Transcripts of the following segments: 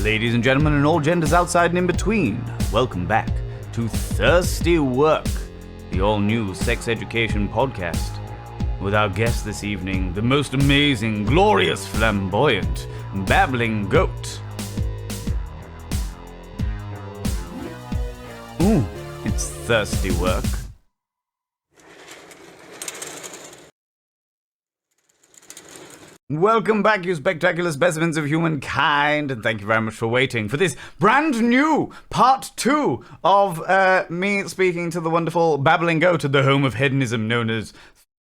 Ladies and gentlemen, and all genders outside and in between, welcome back to Thirsty Work, the all-new sex education podcast. With our guest this evening, the most amazing, glorious, flamboyant, Babbling Goat. Ooh, it's Thirsty Work. Welcome back, you spectacular specimens of humankind, and thank you very much for waiting for this brand new part 2 of me speaking to the wonderful Babbling Goat at the home of hedonism known as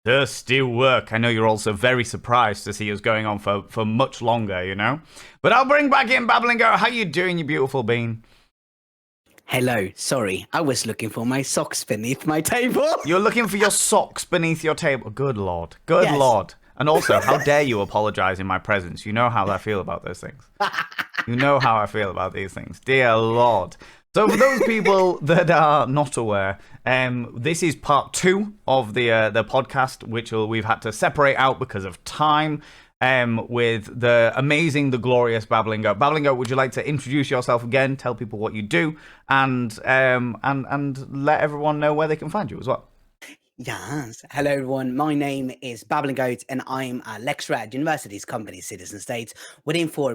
Thirsty Work. I know you're also very surprised to see us going on for much longer, you know? But I'll bring back in Babbling Goat. How you doing, you beautiful bean? Hello, sorry, I was looking for my socks beneath my table. You're looking for your socks beneath your table? Good lord. Good Yes. lord. And also, how dare you apologize in my presence? You know how I feel about those things. You know how I feel about these things. Dear Lord. So for those people that are not aware, this is part 2 of the podcast, which we've had to separate out because of time, with the amazing, the glorious Babbling Goat. Babbling Goat, would you like to introduce yourself again, tell people what you do, and let everyone know where they can find you as well? Yes. Hello, everyone. My name is Babbling Goat, and I'm a lecturer at universities, companies, cities, and states. Within, for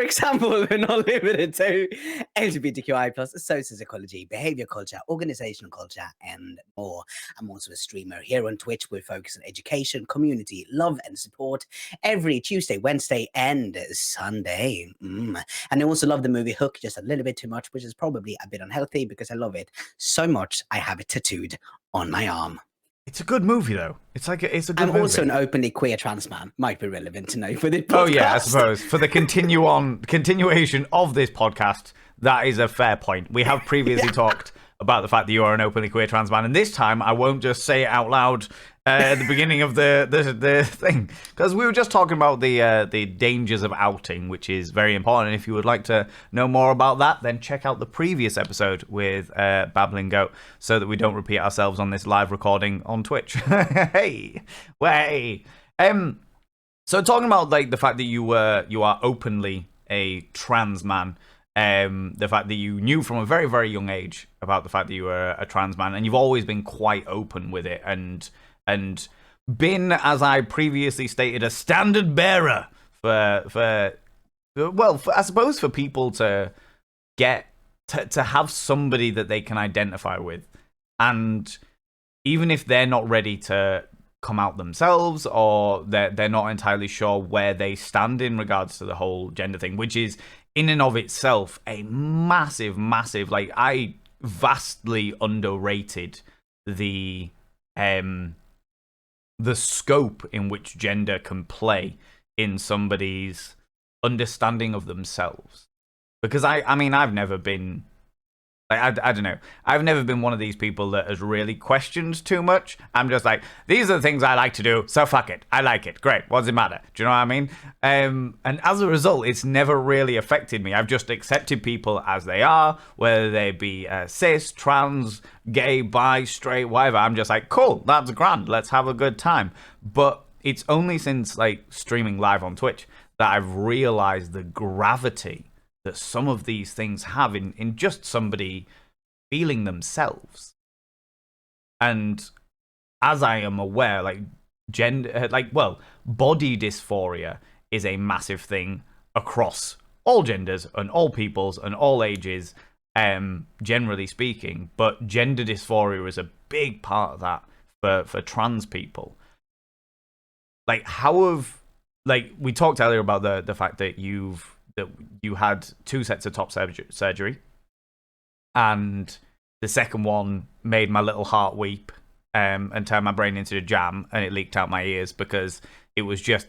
example, but not limited to LGBTQIA plus, social psychology, behavior culture, organizational culture, and more. I'm also a streamer here on Twitch. We're focused on education, community, love, and support every Tuesday, Wednesday, and Sunday. And I also love the movie Hook just a little bit too much, which is probably a bit unhealthy because I love it so much I have it tattooed on my arm. It's a good movie, though. It's a good movie. I'm also an openly queer trans man. Might be relevant to know for this podcast. Oh yeah, I suppose. For the continuation of this podcast, that is a fair point. We have previously talked about the fact that you are an openly queer trans man, and this time I won't just say it out loud at the beginning of the thing, because we were just talking about the dangers of outing, which is very important. And if you would like to know more about that, then check out the previous episode with Babbling Goat, so that we don't repeat ourselves on this live recording on Twitch. Hey, way. So talking about like the fact that you are openly a trans man. The fact that you knew from a very, very young age about the fact that you were a trans man, and you've always been quite open with it, and been, as I previously stated, a standard bearer for I suppose for people to get to have somebody that they can identify with, and even if they're not ready to come out themselves, or they're not entirely sure where they stand in regards to the whole gender thing, which is in and of itself a massive, like, I vastly underrated the scope in which gender can play in somebody's understanding of themselves. Because I mean, I've never been, like, I don't know, I've never been one of these people that has really questioned too much. I'm just like, these are the things I like to do, so fuck it. I like it. Great. What does it matter? Do you know what I mean? And as a result, it's never really affected me. I've just accepted people as they are, whether they be cis, trans, gay, bi, straight, whatever. I'm just like, cool, that's grand. Let's have a good time. But it's only since, like, streaming live on Twitch that I've realized the gravity that some of these things have in just somebody feeling themselves. And as I am aware, like, body dysphoria is a massive thing across all genders and all peoples and all ages, generally speaking. But gender dysphoria is a big part of that for trans people. Like, we talked earlier about the fact that you had 2 sets of top surgery, and the second one made my little heart weep, and turned my brain into a jam, and it leaked out my ears because it was just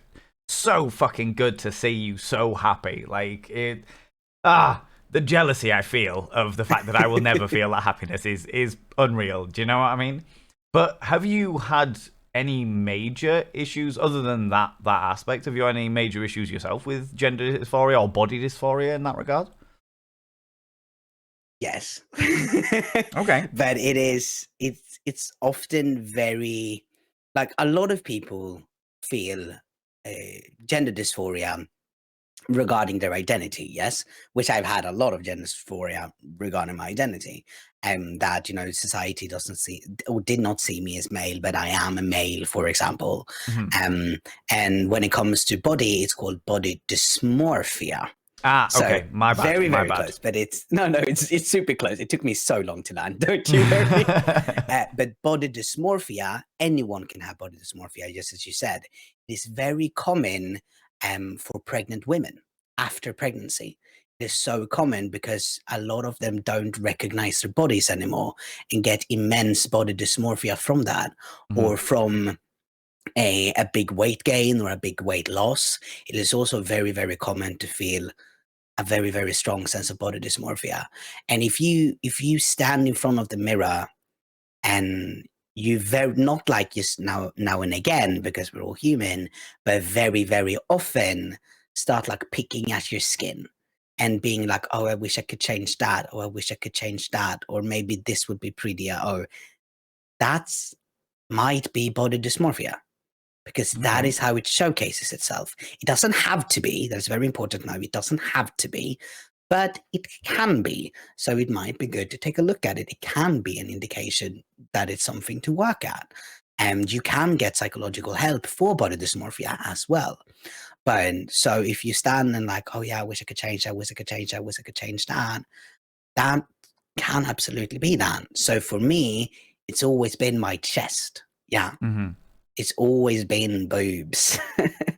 so fucking good to see you so happy. Like, the jealousy I feel of the fact that I will never feel that happiness is unreal. Do you know what I mean? But have you had any major issues other than that aspect? Have you had any major issues yourself with gender dysphoria or body dysphoria in that regard? Yes. Okay. But it's often very, like, a lot of people feel gender dysphoria regarding their identity, yes, which I've had a lot of gender dysphoria regarding my identity, that society doesn't see or did not see me as male, but I am a male, for example. Mhm. And when it comes to body, it's called body dysmorphia. Ah, So okay, my bad, very, my very bad. close, but it's it's super close. It took me so long to learn, don't you worry. But body dysmorphia, anyone can have body dysmorphia, just as you said. It is very common for pregnant women after pregnancy. It is so common because a lot of them don't recognize their bodies anymore and get immense body dysmorphia from that, or Mhm. from a big weight gain or a big weight loss. It is also very, very common to feel a very, very strong sense of body dysmorphia. And if you stand in front of the mirror and you very not like just now and again, because we're all human, but very, very often start like picking at your skin and being like, oh, I wish I could change that, or I wish I could change that, or maybe this would be prettier, or that's might be body dysmorphia, because that Okay. is how it showcases itself. It doesn't have to be. That's very important now. It doesn't have to be, but it can be. So it might be good to take a look at it. It can be an indication that it's something to work at. And you can get psychological help for body dysmorphia as well. But so if you stand and like, oh yeah, I wish I could change that, I wish I could change that, I wish I could change that, that can absolutely be that. So for me, it's always been my chest. Yeah. Mhm. It's always been boobs.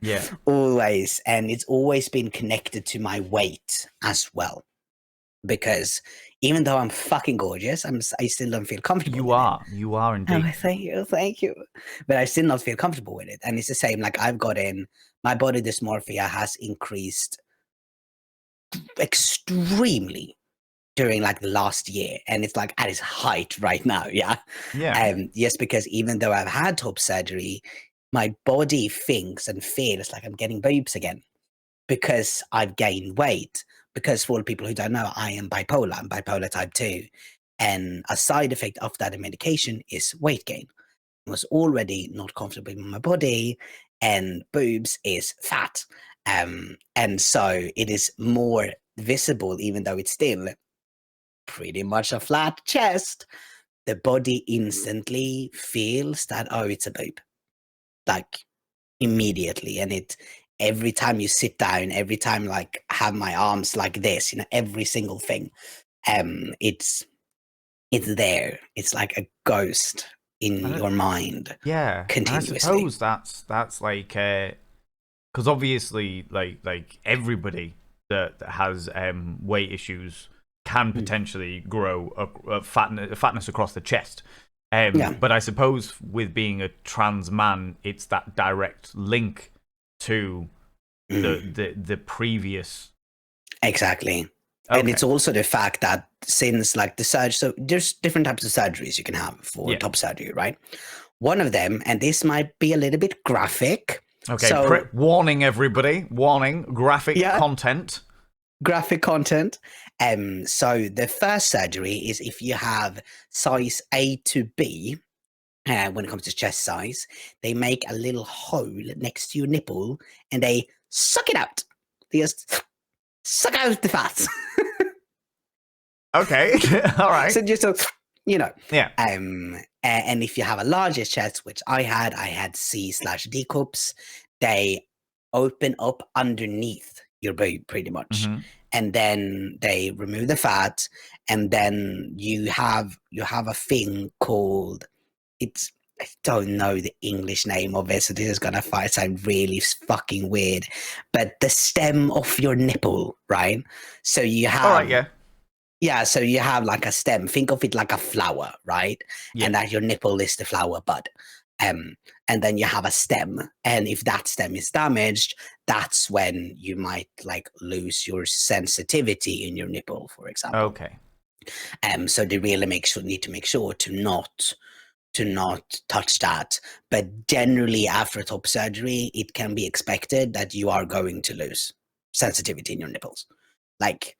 Yeah. Always. And it's always been connected to my weight as well. Because even though I'm fucking gorgeous, I still don't feel comfortable You with it. are. You are Oh, indeed. thank you. But I still not feel comfortable with it. And it's the same, like my body dysmorphia has increased extremely during like the last year. And it's like at its height right now. Yeah. Yeah. Yes, because even though I've had top surgery, my body thinks and feels like I'm getting boobs again because I've gained weight. Because for all people who don't know, I am bipolar. I'm bipolar type 2. And a side effect of that medication is weight gain. I was already not comfortable in my body, and boobs is fat. And so it is more visible, even though it's still pretty much a flat chest. The body instantly feels that, oh, it's a boob, like immediately. And it, every time you sit down, every time like have my arms like this, every single thing, it's there. It's like a ghost in And your mind yeah, and I continuously. suppose that's like because obviously like everybody that has weight issues can Mm. potentially grow a fatness across the chest. Yeah, But I suppose with being a trans man, it's that direct link to the previous. exactly. And Okay. it's also the fact that since like the surgery, so there's different types of surgeries you can have for Yeah. top surgery, right? One of them, and this might be a little bit graphic. Okay. So Warning everybody. Warning. Graphic yeah, content. graphic content. So the first surgery is if you have size A to B. When it comes to chest size, they make a little hole next to your nipple and they suck it out. They just suck out the fat. Okay. All right. So just so you know. Yeah. And if you have a larger chest, which I had C/D cups, they open up underneath your boob pretty much. Mm-hmm. And then they remove the fat, and then you have a thing called, it's, I don't know the English name of it, so this is gonna sound really fucking weird. But the stem of your nipple, right? So you All right. have, Yeah. yeah, so you have like a stem. Think of it like a flower, right? Yeah. And that your nipple is the flower bud. And then you have a stem. And if that stem is damaged, that's when you might like lose your sensitivity in your nipple, for example. Okay. So they really need to make sure to not touch that. But generally after top surgery, it can be expected that you are going to lose sensitivity in your nipples. Like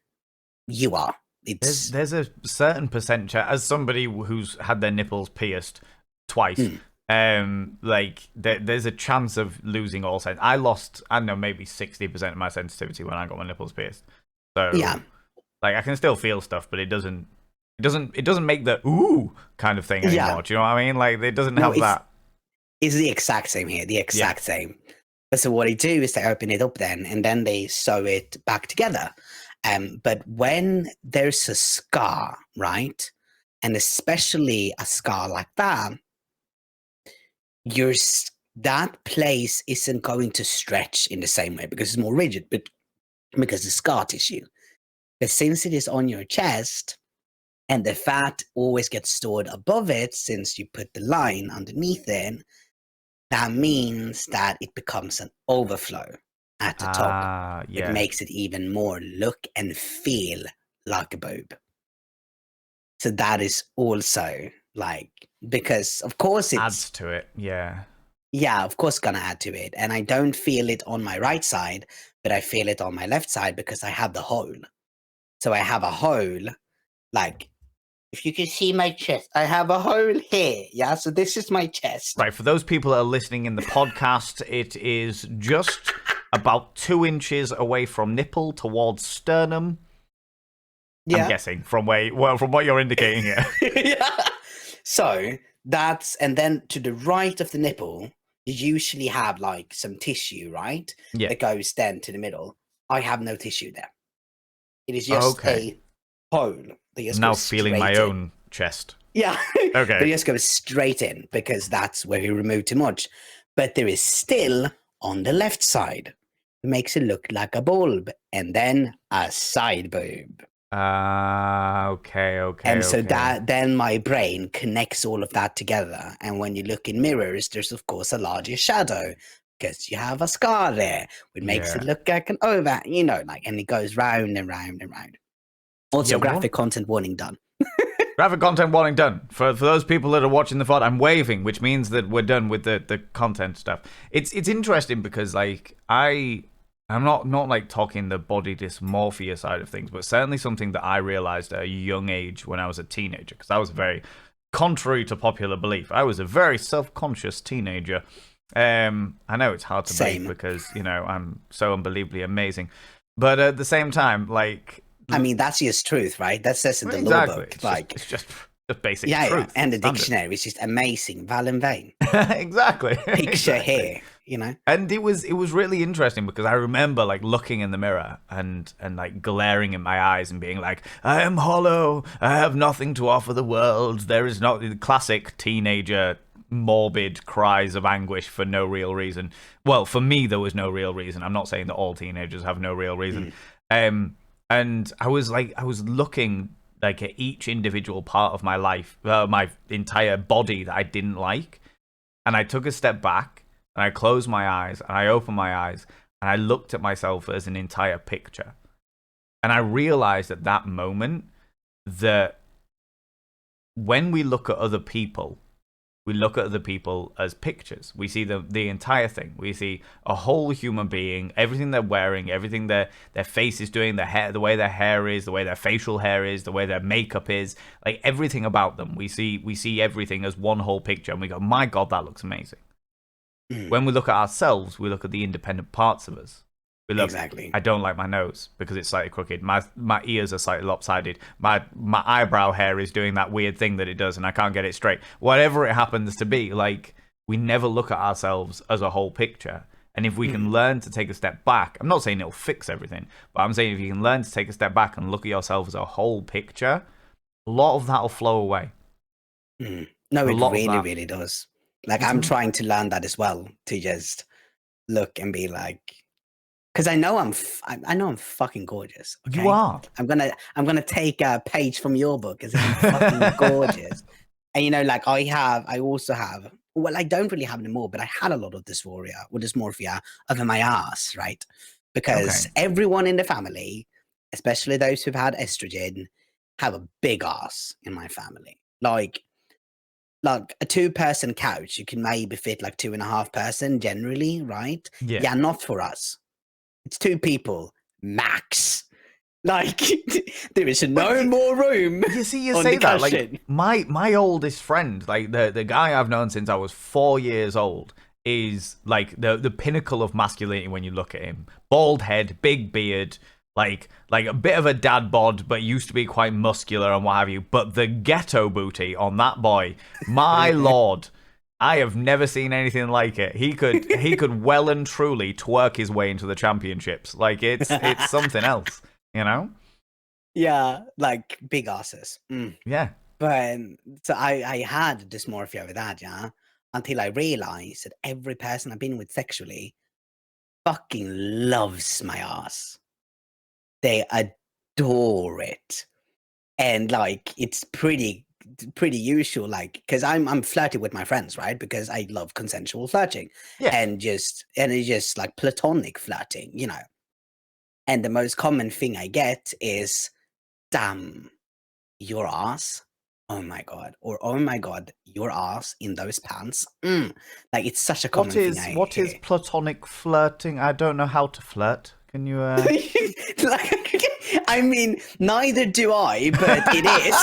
you are. There's a certain percent chance, as somebody who's had their nipples pierced twice, like there's a chance of losing all sense. I lost, I don't know, maybe 60% of my sensitivity when I got my nipples pierced. So Yeah. like I can still feel stuff, but it doesn't make the ooh kind of thing anymore. Yeah. Do you know what I mean? Like it doesn't No, have that. it's the exact same here. The exact same. But so what they do is they open it up then, and then they sew it back together. But when there's a scar, right, and especially a scar like that, that place isn't going to stretch in the same way because it's more rigid, but because it's scar tissue. But since it is on your chest and the fat always gets stored above it, since you put the line underneath it, that means that it becomes an overflow at the top. It Yeah. makes it even more look and feel like a boob. So that is also like, because of course it's Adds to it. yeah, of course gonna add to it. And I don't feel it on my right side, but I feel it on my left side because I have the hole. So I have a hole, like if you can see my chest, I have a hole here. Yeah, so this is my chest. Right, for those people that are listening in the podcast, it is just about 2 inches away from nipple towards sternum. Yeah. I'm guessing from what you're indicating here. Yeah. So that's, and then to the right of the nipple, you usually have like some tissue, right? Yeah. That goes then to the middle. I have no tissue there. It is just a hole. I'm now feeling my own chest. Yeah. Okay. They just go straight in because that's where he removed too much. But there is still on the left side. It makes it look like a bulb and then a side boob. Okay. And so that then my brain connects all of that together. And when you look in mirrors, there's of course a larger shadow because you have a scar there, which makes it look like an over, you know, like, and it goes round and round and round. Also, graphic content warning done. Graphic content warning done. For those people that are watching the VOD, I'm waving, which means that we're done with the content stuff. It's interesting because like I'm not like talking the body dysmorphia side of things, but certainly something that I realized at a young age when I was a teenager, because I was very, contrary to popular belief, I was a very self-conscious teenager. I know it's hard to believe because, you know, I'm so unbelievably amazing. But at the same time, like... I mean, that's just truth, right? That says in the law book. It's just basic truth. Yeah, and the dictionary is just amazing. Valen Vain. Exactly. Picture here, you know? And it was really interesting because I remember like looking in the mirror and like glaring in my eyes and being like, I am hollow. I have nothing to offer the world. There is not the classic teenager morbid cries of anguish for no real reason. Well, for me, there was no real reason. I'm not saying that all teenagers have no real reason. And I was looking like at each individual part of my life, my entire body that I didn't like. And I took a step back and I closed my eyes and I opened my eyes and I looked at myself as an entire picture. And I realized at that moment that when we look at other people, we look at other people as pictures. We see the entire thing. We see a whole human being, everything they're wearing, everything their face is doing, their hair, the way their hair is, the way their facial hair is, the way their makeup is, like everything about them. We see everything as one whole picture, and we go, my God, that looks amazing. When we look at ourselves, we look at the independent parts of us. We look, exactly. I don't like my nose because it's slightly crooked. My ears are slightly lopsided. My eyebrow hair is doing that weird thing that it does, and I can't get it straight. Whatever it happens to be, like, we never look at ourselves as a whole picture. And if we can learn to take a step back, I'm not saying it'll fix everything, but I'm saying if you can learn to take a step back and look at yourself as a whole picture, a lot of that will flow away. No, it really does. Like, I'm trying to learn that as well, to just look and be like, because I know I'm fucking gorgeous. Okay? You are. I'm gonna take a page from your book because I'm fucking gorgeous. And you know, like I also have. Well, I don't really have anymore, but I had a lot of dysmorphia over my ass, right? Because everyone in the family, especially those who've had estrogen, have a big ass in my family. Like a 2-person couch, you can maybe fit like 2.5 person generally, right? Yeah, not for us. It's 2 people max. Like, there is no more room. You see, you on say the that cushion. like my oldest friend, like the guy I've known since I was 4 years old, is like the pinnacle of masculinity when you look at him. Bald head, big beard, like a bit of a dad bod, but used to be quite muscular and what have you. But the ghetto booty on that boy, my lord. I have never seen anything like it. He could well and truly twerk his way into the championships. Like it's something else, you know? Yeah, like big asses. Yeah. But so I had dysmorphia with that, yeah, until I realized that every person I've been with sexually fucking loves my ass. They adore it. And like it's pretty usual, like, because I'm flirty with my friends, right? Because I love consensual flirting. Yeah. And it's just like platonic flirting, you know. And the most common thing I get is, damn, your ass. Oh my god. Or oh my god, your ass in those pants. Like it's such a common thing I What is hear. platonic flirting? I don't know how to flirt. Can you Like, I mean, neither do I, but it is.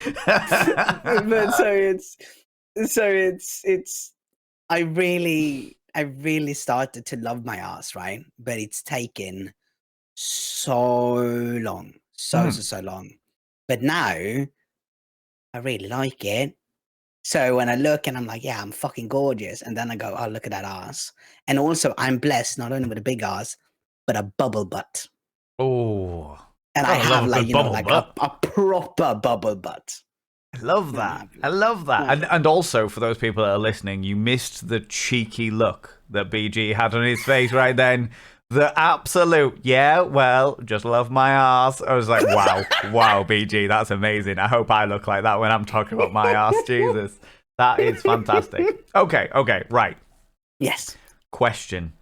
But it's I really started to love my ass, right? But it's taken so long, so long. But now I really like it. So when I look and I'm like, yeah, I'm fucking gorgeous, and then I go, oh, look at that ass. And also I'm blessed not only with a big ass, but a bubble butt. Oh. And I have, like, you know, bubble like butt. a proper bubble butt. I love that. I love that. And also, for those people that are listening, you missed the cheeky look that BG had on his face right then. The absolute, yeah, well, just love my ass. I was like, wow, BG, that's amazing. I hope I look like that when I'm talking about my ass. Jesus, that is fantastic. Okay, right. Yes. Question.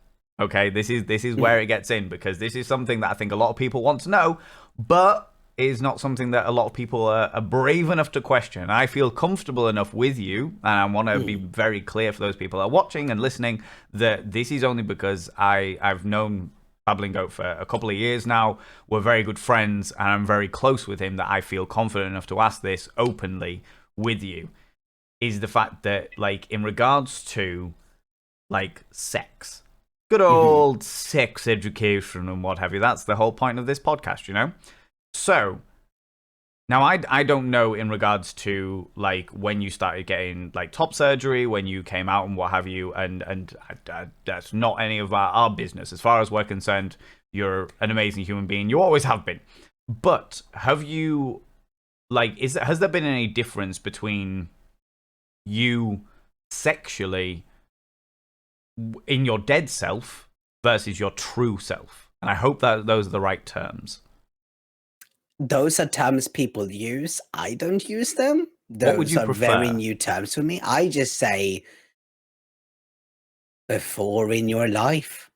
Okay, this is where it gets in, because this is something that I think a lot of people want to know, but is not something that a lot of people are brave enough to question. I feel comfortable enough with you, and I want to be very clear for those people that are watching and listening that this is only because I've known Babbling Goat for a couple of years now. We're very good friends, and I'm very close with him, that I feel confident enough to ask this openly with you. Is the fact that, like, in regards to, like, sex, good old sex education and what have you, that's the whole point of this podcast, you know? So, now I don't know in regards to, like, when you started getting, like, top surgery, when you came out and what have you, and that's not any of our business. As far as we're concerned, you're an amazing human being. You always have been. But have you, like, has there been any difference between you sexually in your dead self versus your true self? And I hope that those are the right terms. Those are terms people use. I don't use them. Those What would you are prefer? very new terms for me. I just say before in your life.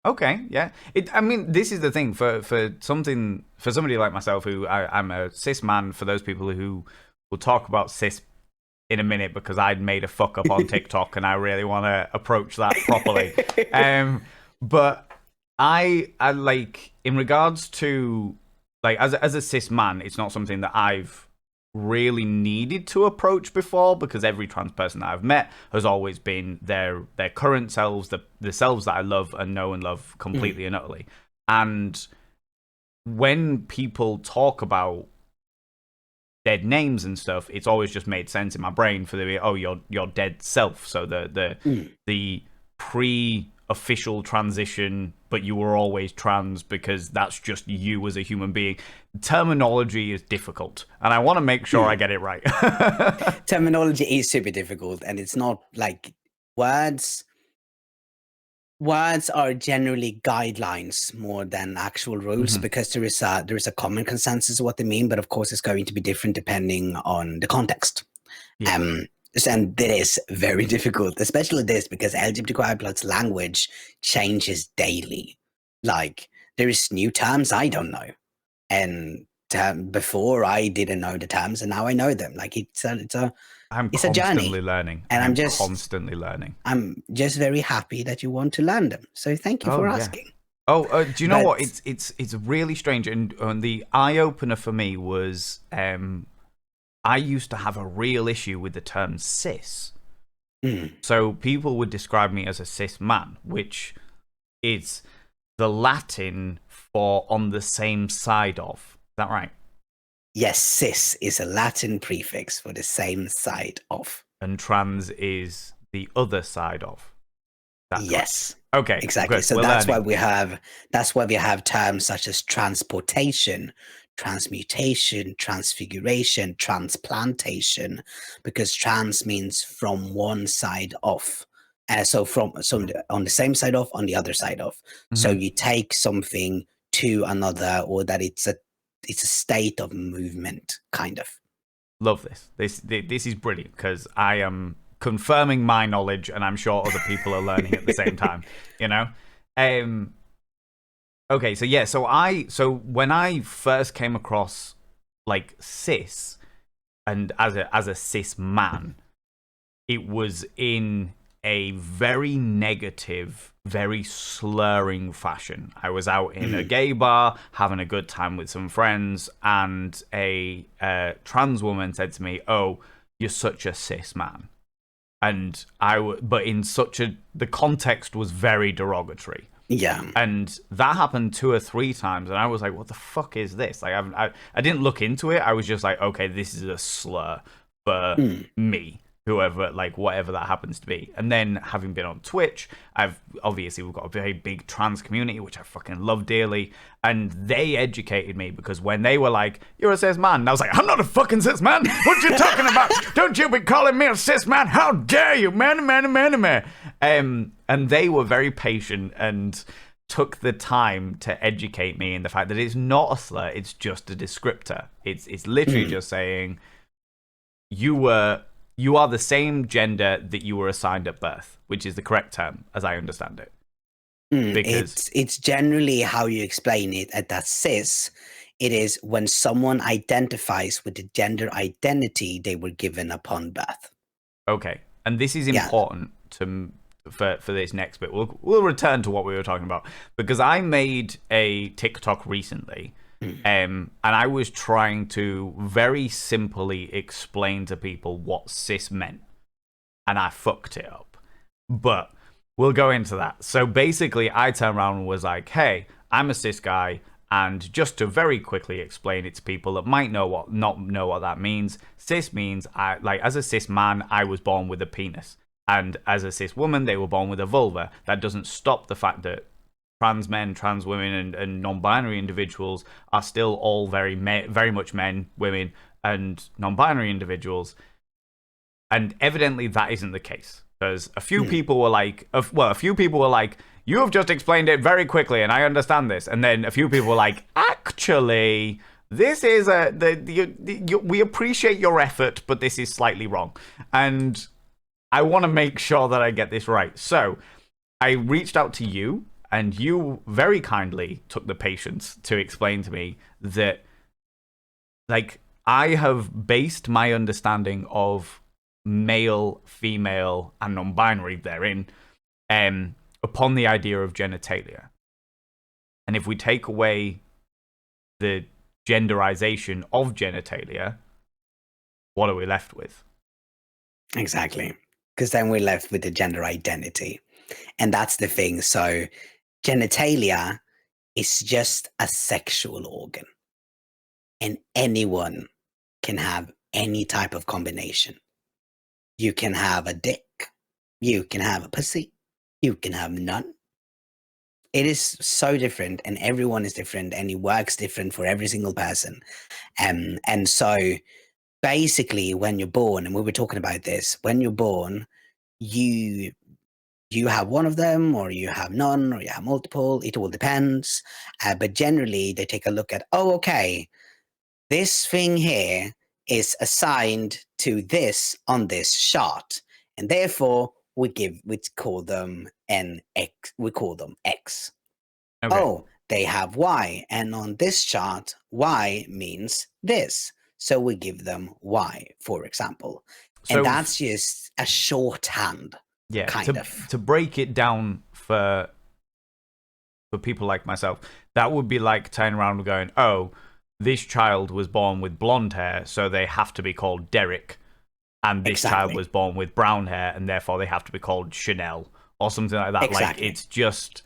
Okay, yeah. I mean, this is the thing for somebody like myself, who I'm a cis man. For those people who will talk about cis in a minute, because I'd made a fuck up on TikTok and I really want to approach that properly. But I like, in regards to, like, as a cis man, it's not something that I've really needed to approach before, because every trans person that I've met has always been their current selves, the selves that I love and know and love completely and utterly. And when people talk about dead names and stuff, it's always just made sense in my brain for your dead self. So the pre-official transition, but you were always trans, because that's just you as a human being. Terminology is difficult, and I want to make sure I get it right. Terminology is super difficult, and it's not like words. Words are generally guidelines more than actual rules, because there is a common consensus of what they mean, but of course it's going to be different depending on the context. Yeah. And it is very difficult, especially this, because LGBTQIA+ language changes daily. Like, there is new terms I don't know, and before I didn't know the terms, and now I know them. Like, it's a journey, learning, and constantly learning. I'm just very happy that you want to learn them. So thank you for asking. Do you know what? It's really strange, and the eye opener for me was I used to have a real issue with the term cis. So people would describe me as a cis man, which is the Latin for on the same side of. Is that right? Yes, cis is a Latin prefix for the same side of. And trans is the other side of. Yes. Okay. Exactly. Good. So We're that's learning. why we have terms such as transportation, transmutation, transfiguration, transplantation, because trans means from one side off. So on the same side off, on the other side off. So you take something to another, or that it's a state of movement, kind of. Love this. This is brilliant because I am confirming my knowledge, and I'm sure other people are learning at the same time. You know. Okay. So yeah. So when I first came across like cis, and as a cis man, it was in a very negative, very slurring fashion. I was out in a gay bar having a good time with some friends, and a trans woman said to me, "Oh, you're such a cis man," and but in the context was very derogatory. Yeah. And that happened 2 or 3 times, and I was like, "What the fuck is this?" Like, I didn't look into it. I was just like, "Okay, this is a slur for me." Whoever, like, whatever that happens to be. And then having been on Twitch, we've got a very big trans community, which I fucking love dearly. And they educated me because when they were like, "You're a cis man," and I was like, "I'm not a fucking cis man. What you talking about? Don't you be calling me a cis man? How dare you, man. And they were very patient and took the time to educate me in the fact that it's not a slur, it's just a descriptor. It's literally just saying you are the same gender that you were assigned at birth, which is the correct term, as I understand it. Because it's generally how you explain it at that cis. It is when someone identifies with the gender identity they were given upon birth. Okay, and this is important for this next bit. We'll return to what we were talking about, because I made a TikTok recently. And I was trying to very simply explain to people what cis meant, and I fucked it up. But we'll go into that. So basically, I turned around and was like, "Hey, I'm a cis guy," and just to very quickly explain it to people that might not know what that means, cis means as a cis man, I was born with a penis, and as a cis woman, they were born with a vulva. That doesn't stop the fact that trans men, trans women, and non-binary individuals are still all very much men, women, and non-binary individuals. And evidently that isn't the case, because a few people were like, "You have just explained it very quickly, and I understand this." And then a few people were like, "Actually, this is we appreciate your effort, but this is slightly wrong." And I want to make sure that I get this right. So I reached out to you, and you very kindly took the patience to explain to me that, like, I have based my understanding of male, female, and non-binary therein upon the idea of genitalia. And if we take away the genderization of genitalia, what are we left with? Exactly. Because then we're left with the gender identity. And that's the thing. So genitalia is just a sexual organ, and anyone can have any type of combination. You can have a dick, you can have a pussy, you can have none. It is so different, and everyone is different, and it works different for every single person. And so basically, when you're born, and we were talking about this, when you're born, you have one of them, or you have none, or you have multiple. It all depends. But generally, they take a look at, oh, okay, this thing here is assigned to this on this chart, and therefore we call them X. We call them X. Okay. Oh, they have Y, and on this chart, Y means this. So we give them Y, for example. And that's just a shorthand. Yeah, kind of. to break it down for for people like myself, that would be like turning around and going, oh, this child was born with blonde hair, so they have to be called Derek. And this child was born with brown hair, and therefore they have to be called Chanel or something like that. Exactly. Like, it's just,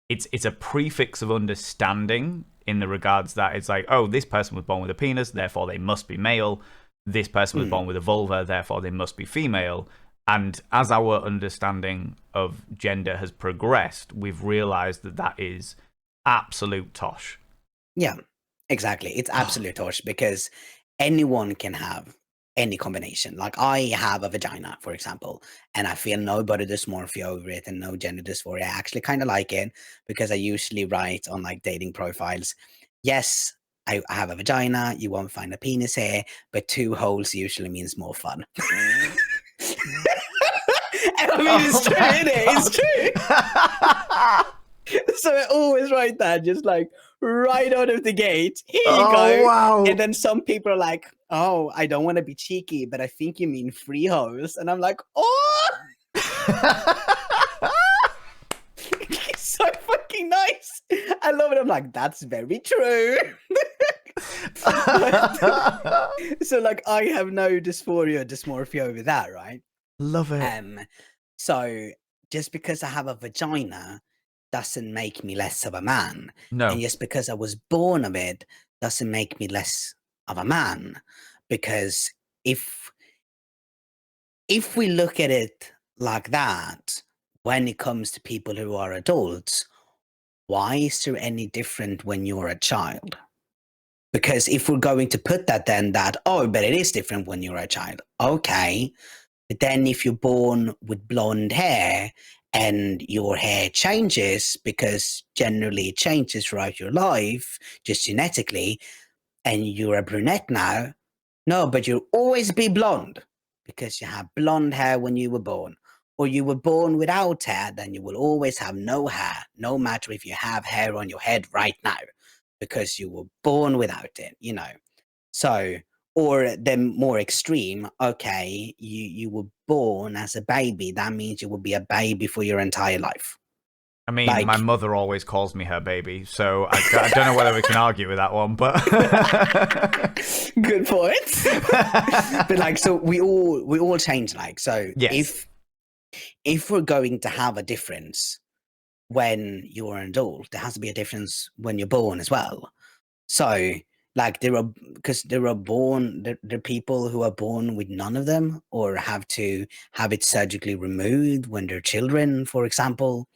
it's a prefix of understanding in the regards that it's like, oh, this person was born with a penis, therefore they must be male. This person was born with a vulva, therefore they must be female. And as our understanding of gender has progressed, we've realized that that is absolute tosh. Yeah, exactly. It's absolute tosh because anyone can have any combination. Like I have a vagina, for example, and I feel no body dysmorphia over it and no gender dysphoria. I actually kind of like it because I usually write on like dating profiles, yes, I have a vagina, you won't find a penis here, but 2 holes usually means more fun. And I mean, it's true, isn't it? It's true. So I always write that, just like right out of the gate. Here you go. Wow. And then some people are like, oh, I don't want to be cheeky, but I think you mean 3 holes. And I'm like, oh, it's so fucking nice. I love it. I'm like, that's very true. So like, I have no dysmorphia over that, right? Love it. So just because I have a vagina doesn't make me less of a man. No. And just because I was born of it doesn't make me less of a man. Because if we look at it like that, when it comes to people who are adults, why is there any different when you're a child? Because if we're going to put that then that, oh, but it is different when you're a child. Okay. But then if you're born with blonde hair and your hair changes, because generally it changes throughout your life, just genetically, and you're a brunette now, no, but you'll always be blonde because you have blonde hair when you were born. Or you were born without hair, then you will always have no hair, no matter if you have hair on your head right now, because you were born without it, you know. So, or the more extreme, okay, you were born as a baby. That means you will be a baby for your entire life. I mean, Like- my mother always calls me her baby, so I don't know whether we can argue with that one, but good point. But like, so we all change. Like, so yes. if we're going to have a difference when you're an adult, there has to be a difference when you're born as well. So like there are people who are born with none of them or have to have it surgically removed when they're children, for example.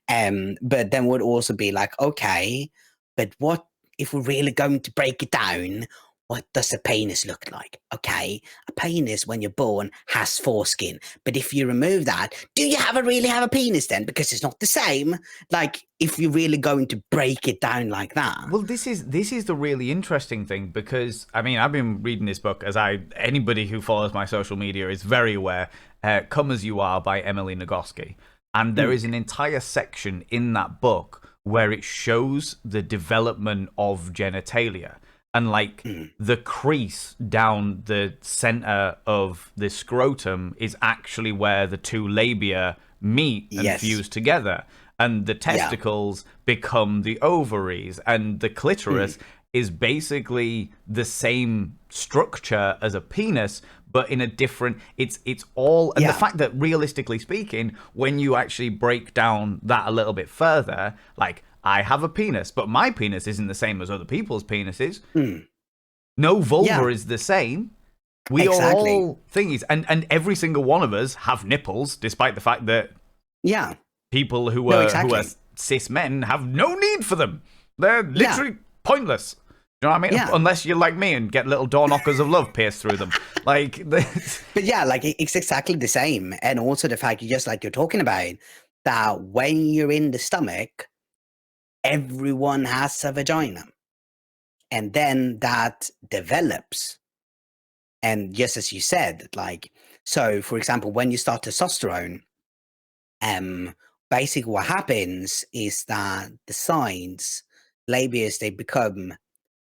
But then would also be like, okay, but what if we're really going to break it down? What does a penis look like? Okay, a penis when you're born has foreskin, but if you remove that, do you really have a penis then? Because it's not the same. Like if you're really going to break it down like that. Well, this is the really interesting thing because I mean I've been reading this book as anybody who follows my social media is very aware. Come As You Are by Emily Nagoski, and there is an entire section in that book where it shows the development of genitalia. And like the crease down the center of the scrotum is actually where the 2 labia meet and fuse together. And the testicles become the ovaries. And the clitoris is basically the same structure as a penis, but in a different... It's all... And the fact that, realistically speaking, when you actually break down that a little bit further, like... I have a penis, but my penis isn't the same as other people's penises. No vulva is the same. We are all thingies. And every single one of us have nipples, despite the fact that people who are cis men have no need for them. They're literally pointless. You know what I mean? Yeah. Unless you're like me and get little door knockers of love pierced through them. Like, but yeah, like it's exactly the same. And also the fact you just like you're talking about that when you're in the stomach, everyone has a vagina. And then that develops. And just as you said, like, so for example, when you start testosterone, basically what happens is that the sides, labias, they become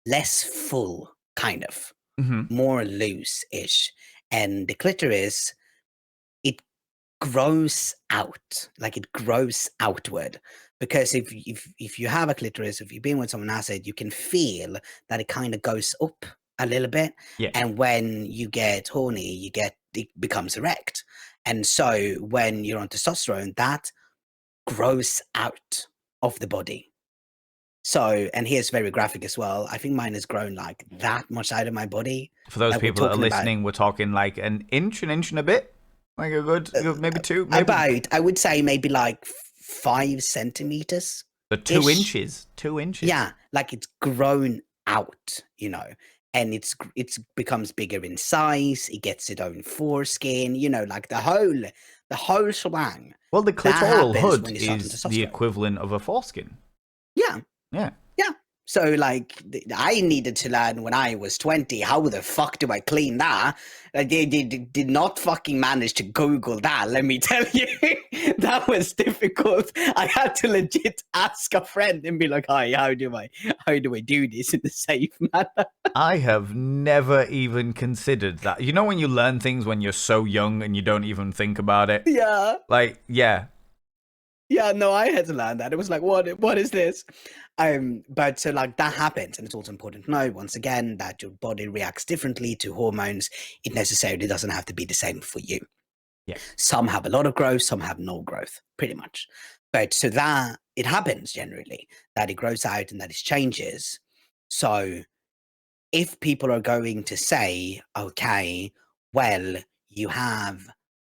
less full, kind of, more loose-ish. And the clitoris, grows out, like it grows outward. Because if you have a clitoris, if you've been with someone acid, you can feel that it kind of goes up a little bit. Yeah. And when you get horny, it becomes erect. And so when you're on testosterone, that grows out of the body. So, and here's very graphic as well. I think mine has grown like that much out of my body. For those people that are listening, we're talking like an inch and a bit, like a good maybe two. Maybe. About, I would say maybe like 5 centimeters. So 2 inches. 2 inches. Yeah, like it's grown out, you know, and it's becomes bigger in size. It gets its own foreskin, you know, like the whole shebang. Well, the clitoral hood is the equivalent of a foreskin. Yeah. Yeah. Yeah. So, like, I needed to learn when I was 20, how the fuck do I clean that? I did not fucking manage to Google that, let me tell you. That was difficult. I had to legit ask a friend and be like, hi, how do I do this in a safe manner? I have never even considered that. You know when you learn things when you're so young and you don't even think about it? Yeah. Like, yeah. Yeah, no, I had to learn that. It was like, what is this? But so like that happens, and it's also important to know once again that your body reacts differently to hormones. It necessarily doesn't have to be the same for you. Yeah. Some have a lot of growth, some have no growth, pretty much. But so that it happens generally, that it grows out and that it changes. So if people are going to say, okay, well, you have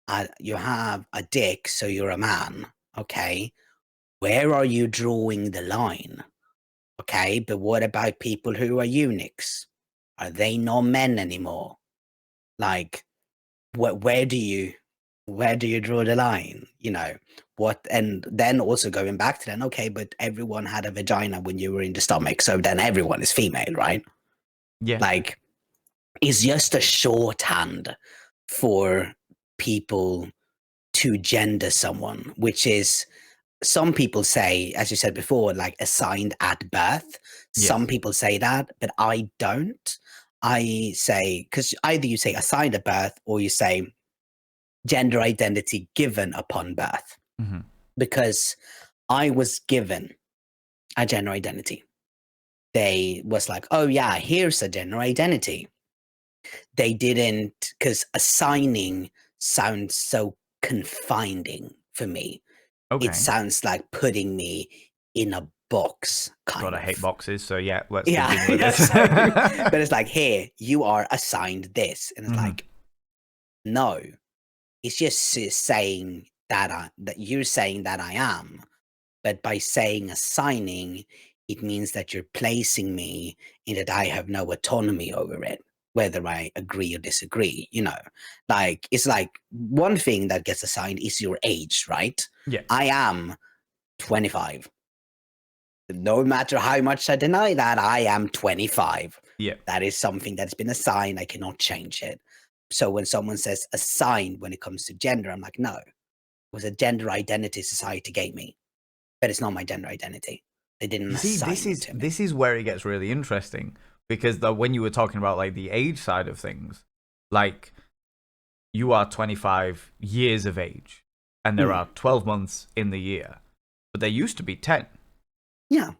a dick, so you're a man, okay, where are you drawing the line? Okay, but what about people who are eunuchs? Are they not men anymore? Like, where do you draw the line? You know what? And then also going back to then, okay, but everyone had a vagina when you were in the stomach, so then everyone is female, right? Yeah. Like, it's just a shorthand for people to gender someone, which is. Some people say, as you said before, like assigned at birth. Yes. Some people say that, but I don't. I say, because either you say assigned at birth or you say gender identity given upon birth. Mm-hmm. Because I was given a gender identity. They was like, oh yeah, here's a gender identity. They didn't, because assigning sounds so confining for me. Okay. It sounds like putting me in a box, kind of. God, I hate boxes, so yeah, let's yeah, continue with this. but it's like, here, you are assigned this. And it's like, no. It's just saying that you're saying that I am. But by saying assigning, it means that you're placing me in that I have no autonomy over it, whether I agree or disagree, you know. Like, it's like one thing that gets assigned is your age, right? Yeah. I am 25. No matter how much I deny that, I am 25. Yeah. That is something that's been assigned. I cannot change it. So when someone says assigned when it comes to gender, I'm like, no. It was a gender identity society gave me. But it's not my gender identity. They didn't assign it to me. This is where it gets really interesting. Because when you were talking about like the age side of things, like you are 25 years of age and there are 12 months in the year, but there used to be 10. Yeah.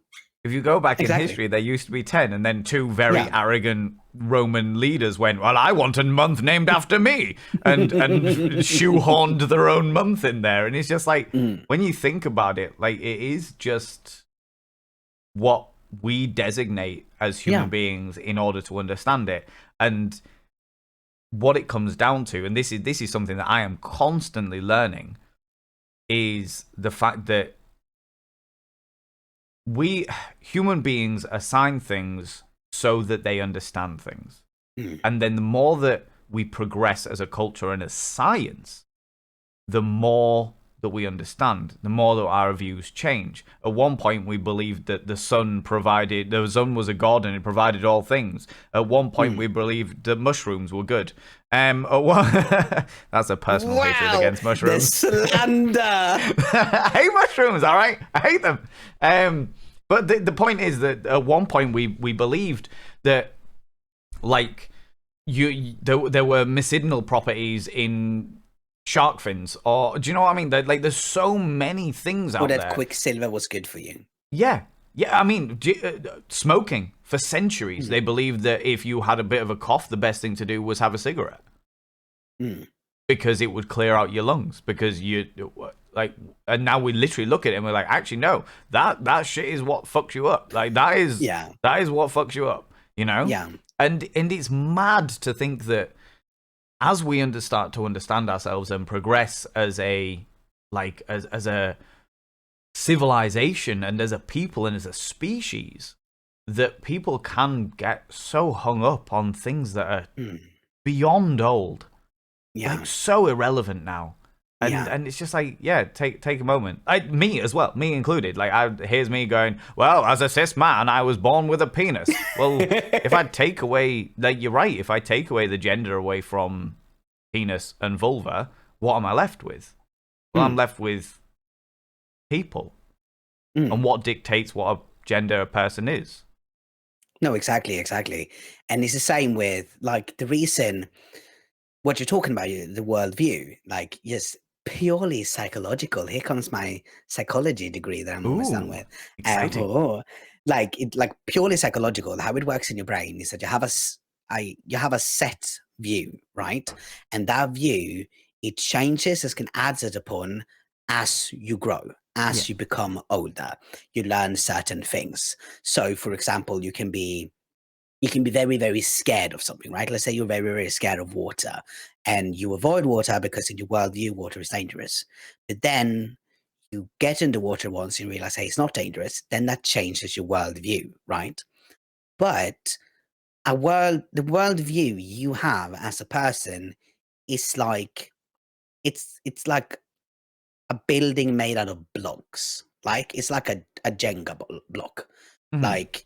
If you go back in history, there used to be 10, and then 2 very arrogant Roman leaders went, well, I want a month named after me, and shoehorned their own month in there. And it's just like, when you think about it, like it is just what we designate as human beings in order to understand it. And what it comes down to, and this is something that I am constantly learning, is the fact that we human beings assign things so that they understand things. And then the more that we progress as a culture and as science, the more that we understand, the more that our views change. At one point, we believed that the sun was a god and it provided all things. At one point, we believed that mushrooms were good. That's a personal hatred against mushrooms. The slander. I hate mushrooms, all right? I hate them. But the point is that at one point, we believed that, like, there were medicinal properties in shark fins, or do you know what I mean? Like, there's so many things Or out that there. Quicksilver was good for you. Yeah. I mean, smoking for centuries. They believed that if you had a bit of a cough, the best thing to do was have a cigarette because it would clear out your lungs. Because and now we literally look at it and we're like, actually, no, that shit is what fucks you up. Like that is what fucks you up. You know? Yeah. And it's mad to think that as we start to understand ourselves and progress as a civilization and as a people and as a species, that people can get so hung up on things that are beyond old, like so irrelevant now. And it's just like, take a moment. Me as well, me included. Like, here's me going, well, as a cis man, I was born with a penis. Well, if I take away, like, you're right, if I take away the gender away from penis and vulva, what am I left with? Well, I'm left with people. And what dictates what a gender a person is. No, exactly. And it's the same with, like, the reason what you're talking about, the worldview, like, yes, purely psychological. Here comes my psychology degree that I'm almost done with. Exciting. Like purely psychological. How it works in your brain is that you have a set view, right? And that view, it changes, it can add it upon as you grow, as you become older. You learn certain things. So, for example, you can be very, very scared of something, right? Let's say you're very, very scared of water and you avoid water because in your worldview, water is dangerous. But then you get into water once and realize, hey, it's not dangerous. Then that changes your worldview, right? But the worldview you have as a person is like, it's like a building made out of blocks. Like, it's like a Jenga block. Like,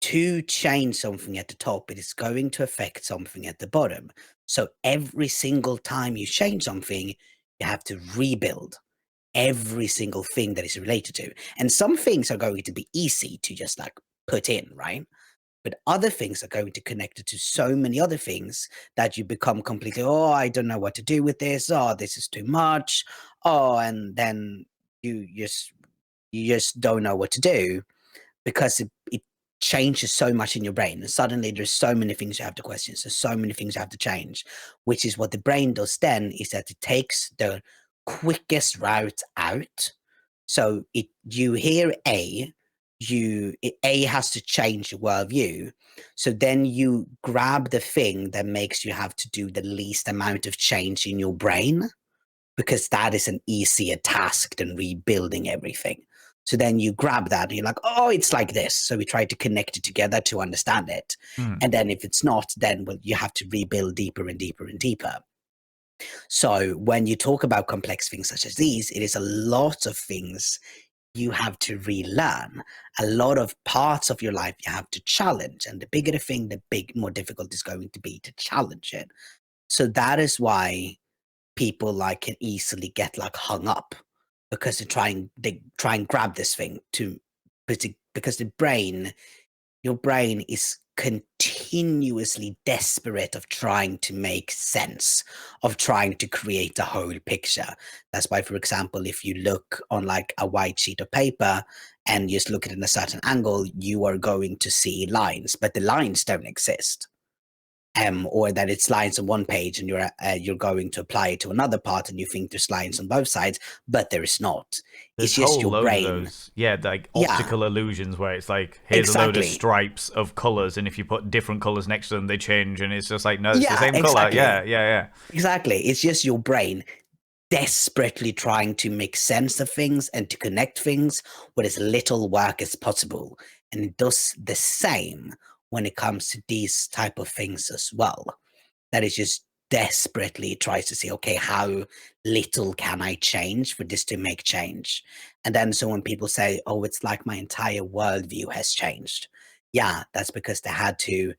to change something at the top, it is going to affect something at the bottom. So every single time you change something, you have to rebuild every single thing that is related to. And some things are going to be easy to just like put in, right? But other things are going to connect it to so many other things that you become completely, oh, I don't know what to do with this. Oh, this is too much. Oh, and then you just don't know what to do because it changes so much in your brain. And suddenly there's so many things you have to question. So many things you have to change, which is what the brain does then is that it takes the quickest route out. So you hear A has to change your worldview. So then you grab the thing that makes you have to do the least amount of change in your brain, because that is an easier task than rebuilding everything. So then you grab that and you're like, oh, it's like this. So we try to connect it together to understand it. And then if it's not, then you have to rebuild deeper and deeper and deeper. So when you talk about complex things such as these, it is a lot of things you have to relearn. A lot of parts of your life you have to challenge. And the bigger the thing, the more difficult it's going to be to challenge it. So that is why people like can easily get like hung up, because they try and grab this thing because your brain is continuously desperate of trying to make sense, of trying to create a whole picture. That's why, for example, if you look on like a white sheet of paper and just look at it in a certain angle, you are going to see lines, but the lines don't exist. Or that it's lines on one page and you're going to apply it to another part and you think there's lines on both sides, but there is not. It's just your brain. Like optical illusions where it's like, here's a load of stripes of colors, and if you put different colors next to them, they change, and it's just like, no, it's the same color. Yeah. Exactly. It's just your brain desperately trying to make sense of things and to connect things with as little work as possible. And it does the same when it comes to these type of things as well. That is just desperately tries to say, okay, how little can I change for this to make change? And then so when people say, oh, it's like my entire worldview has changed. Yeah, that's because they had to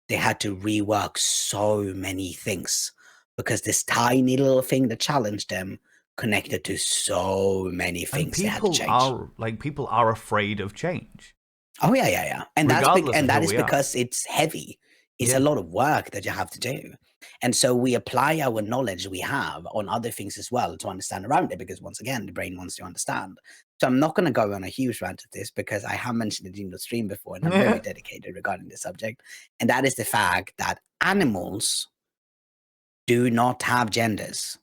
rework so many things, because this tiny little thing that challenged them connected to so many things they had to change. People are afraid of change. Oh yeah. And that is because it's heavy. It's a lot of work that you have to do. And so we apply our knowledge we have on other things as well to understand around it, because once again, the brain wants to understand. So I'm not going to go on a huge rant of this because I have mentioned it in the stream before and I'm very dedicated regarding this subject. And that is the fact that animals do not have genders.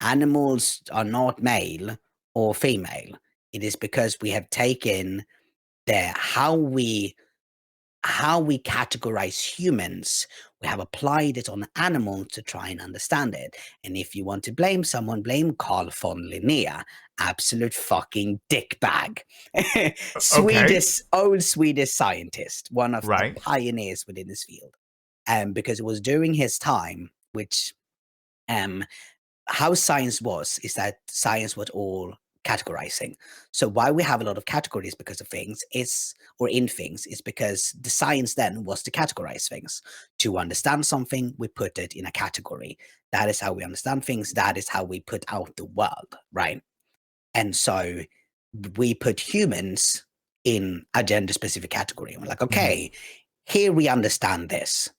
Animals are not male or female. It is because we have taken how we categorize humans, we have applied it on animals to try and understand it. And if you want to blame someone, blame Carl von Linné, absolute fucking dickbag. Old Swedish scientist, one of the pioneers within this field. Because it was during his time, which how science was, is that science was all categorizing. So why we have a lot of categories because of things is because the science then was to categorize things. To understand something, we put it in a category. That is how we understand things. That is how we put out the world, right? And so we put humans in a gender specific category. And we're like, okay, here we understand this.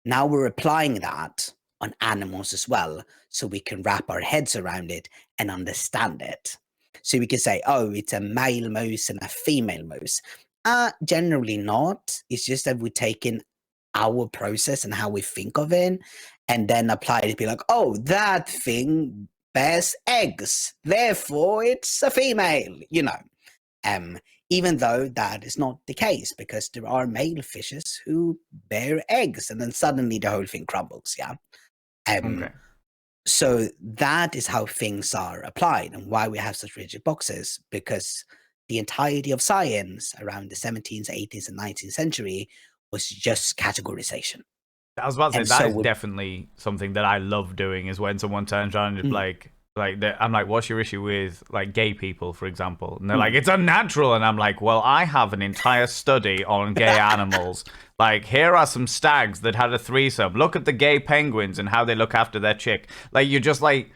Now we're applying that on animals as well, so we can wrap our heads around it and understand it. So we can say, oh, it's a male mouse and a female mouse. Generally not. It's just that we've taken our process and how we think of it and then apply it to be like, oh, that thing bears eggs, therefore it's a female, you know. Even though that is not the case, because there are male fishes who bear eggs and then suddenly the whole thing crumbles, yeah? So that is how things are applied and why we have such rigid boxes, because the entirety of science around the 17th, 18th, and 19th century was just categorization. I was about to say, that is definitely something that I love doing, is when someone turns around and I'm like, what's your issue with like gay people, for example? And they're like, it's unnatural. And I'm like, well, I have an entire study on gay animals. Like, here are some stags that had a threesome. Look at the gay penguins and how they look after their chick. Like, you're just like,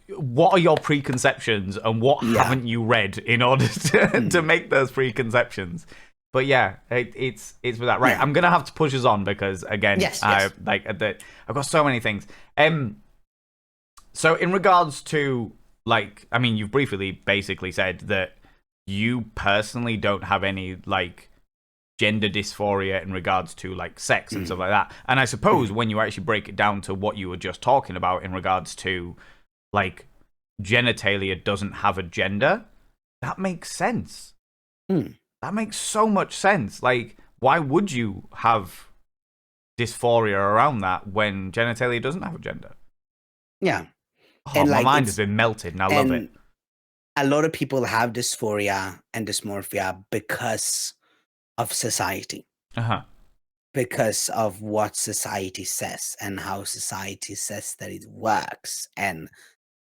what are your preconceptions and what haven't you read in order to make those preconceptions? But yeah, it's with that. Right, I'm going to have to push us on because, again, I've got so many things. So in regards to, like, I mean, you've briefly basically said that you personally don't have any, like, gender dysphoria in regards to, like, sex and stuff like that. And I suppose when you actually break it down to what you were just talking about in regards to, like, genitalia doesn't have a gender, that makes sense. That makes so much sense. Like, why would you have dysphoria around that when genitalia doesn't have a gender? Yeah. Oh, and my mind has been melted, and I love it. A lot of people have dysphoria and dysmorphia because of society. Because of what society says and how society says that it works, and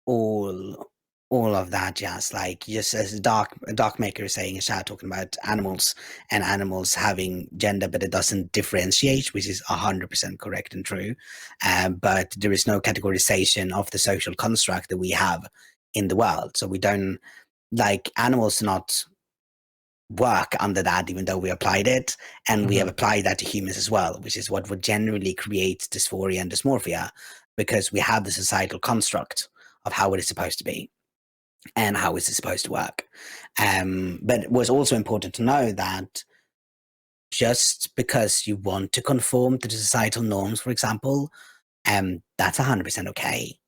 all of that jazz. Like, just as Dark Maker is saying in chat, talking about animals and animals having gender, but it doesn't differentiate, which is 100% correct and true. But there is no categorization of the social construct that we have in the world. So we don't, like, animals not work under that, even though we applied it, and we have applied that to humans as well, which is what would generally create dysphoria and dysmorphia, because we have the societal construct of how it is supposed to be and how is it supposed to work. But it was also important to know that just because you want to conform to the societal norms, for example, that's 100% okay.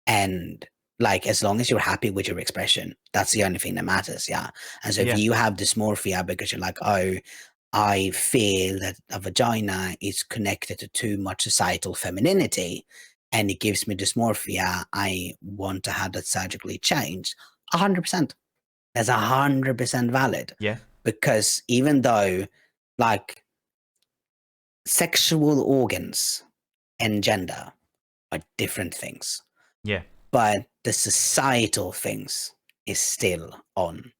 And, like, as long as you're happy with your expression, that's the only thing that matters, yeah? And so if you have dysmorphia because you're like, oh, I feel that a vagina is connected to too much societal femininity, and it gives me dysmorphia, I want to have that surgically changed, 100%. That's 100% valid. Yeah. Because even though, like, sexual organs and gender are different things. Yeah. But the societal things is still on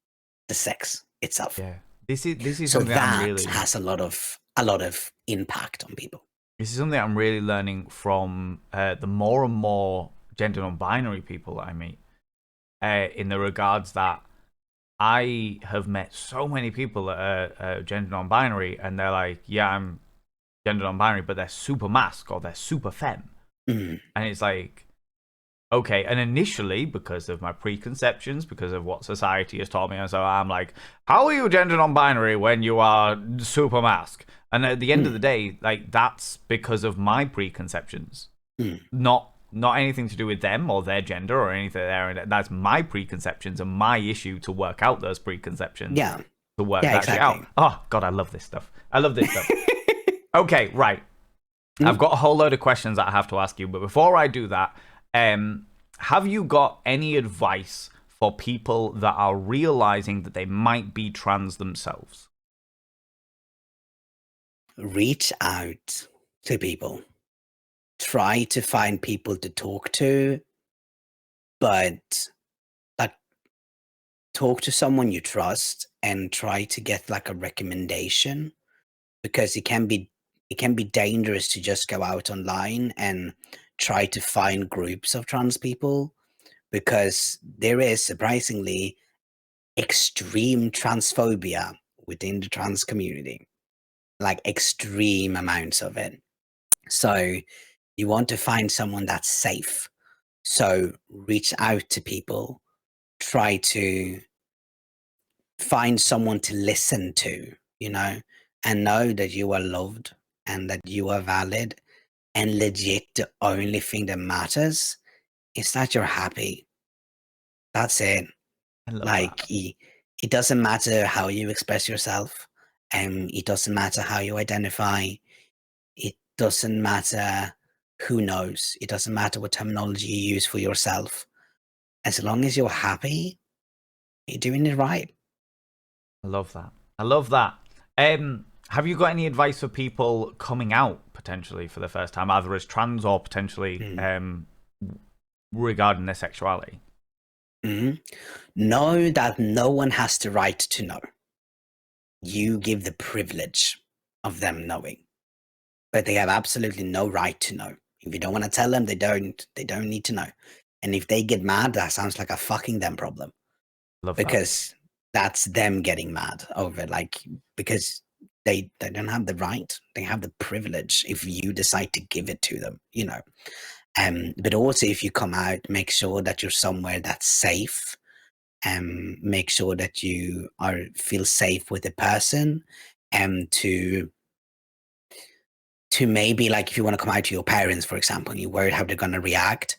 the sex itself. Yeah. This is so something that I'm really has a lot of impact on people. This is something I'm really learning from the more and more gender non-binary people that I meet. In the regards that I have met so many people that are gender non-binary, and they're like, yeah, gender non-binary, but they're super masc or they're super femme. Mm. And it's like, okay. And initially, because of my preconceptions, because of what society has taught me, and so I'm like, how are you gender non-binary when you are super masc? And at the end of the day, like, that's because of my preconceptions, not anything to do with them or their gender or anything there. That's my preconceptions and my issue to work out those preconceptions. Yeah. To work Yeah, that shit out. exactly. Oh God, I love this stuff. I love this stuff. Okay, right. I've got a whole load of questions that I have to ask you, but before I do that, have you got any advice for people that are realizing that they might be trans themselves? Reach out to people. Try to find people to talk to, but like talk to someone you trust and try to get like a recommendation, because it can be dangerous to just go out online and try to find groups of trans people, because there is surprisingly extreme transphobia within the trans community, like extreme amounts of it. So you want to find someone that's safe. So reach out to people, try to find someone to listen to, and know that you are loved and that you are valid. And legit, the only thing that matters is that you're happy. That's it. I love Like, that. it doesn't matter how you express yourself, and it doesn't matter how you identify. It doesn't matter who knows. It doesn't matter what terminology you use for yourself. As long as you're happy, you're doing it right. I love that. I love that. Have you got any advice for people coming out potentially for the first time, either as trans or potentially regarding their sexuality? Know that no one has the right to know. You give the privilege of them knowing, but they have absolutely no right to know. If you don't want to tell them, they don't need to know. And if they get mad, that sounds like a fucking them problem, Love that. because that's them getting mad over it, like, because they don't have the right, they have the privilege if you decide to give it to them, but also, if you come out, make sure that you're somewhere that's safe, and make sure that you feel safe with the person, and to maybe, like, if you want to come out to your parents, for example, and you're worried how they're going to react,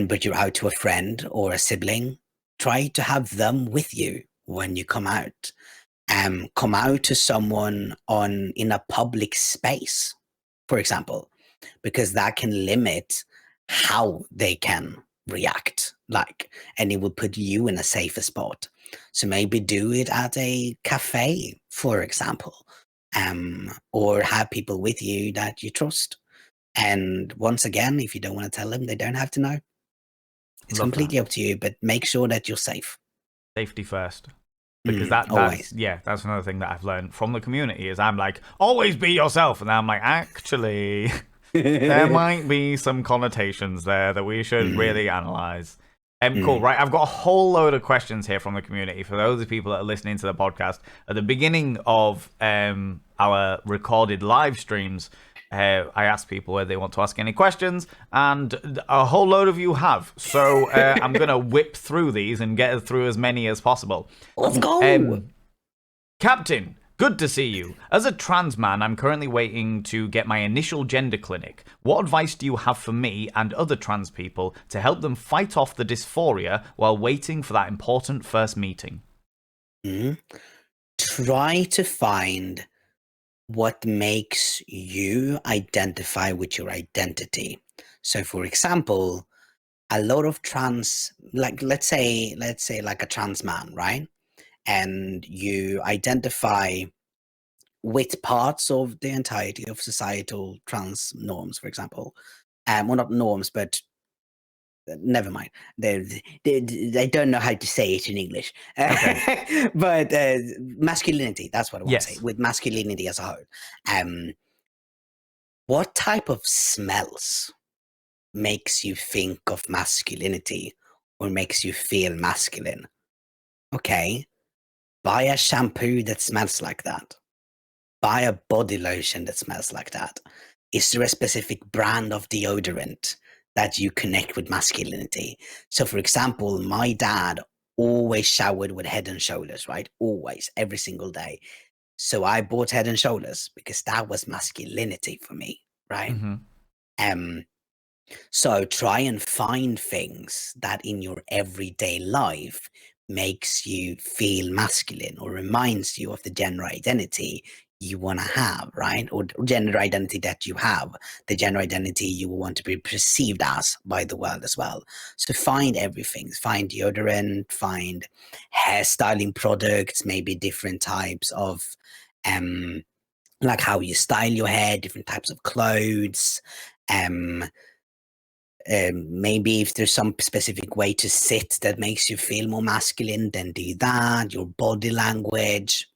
but you're out to a friend or a sibling, try to have them with you when you come out. Come out to someone in a public space, for example, because that can limit how they can react, like, and it will put you in a safer spot. So maybe do it at a cafe, for example, or have people with you that you trust. And once again, if you don't want to tell them, they don't have to know. It's Love completely that. up to you, but make sure that you're safe. Safety first. Because Always. that's another thing that I've learned from the community is I'm like, always be yourself. And I'm like, actually, there might be some connotations there that we should really analyze. Cool, right? I've got a whole load of questions here from the community. For those of people that are listening to the podcast, at the beginning of our recorded live streams, I asked people whether they want to ask any questions, and a whole load of you have. So I'm going to whip through these and get through as many as possible. Let's go. Captain, good to see you. As a trans man, I'm currently waiting to get my initial gender clinic. What advice do you have for me and other trans people to help them fight off the dysphoria while waiting for that important first meeting? Try to find what makes you identify with your identity. So, for example, a lot of trans, like, let's say like a trans man, right? And you identify with parts of the entirety of societal trans norms, for example. Well, not norms, but never mind. They don't know how to say it in English. Okay. But masculinity, that's what I want to say, Yes. with masculinity as a whole. What type of smells makes you think of masculinity or makes you feel masculine? Okay, buy a shampoo that smells like that. buy a body lotion that smells like that? Is there a specific brand of deodorant that you connect with masculinity? So, for example, my dad always showered with Head and Shoulders, right? Always, every single day. So I bought Head and Shoulders because that was masculinity for me, right? Mm-hmm. Um, so try and find things that in your everyday life makes you feel masculine or reminds you of the gender identity you want to have, right? Or gender identity that you have, the gender identity you want to be perceived as by the world as well. So find everything. Find deodorant, find hairstyling products, maybe different types of like how you style your hair, different types of clothes. Um, Maybe if there's some specific way to sit that makes you feel more masculine, then do that. Your body language.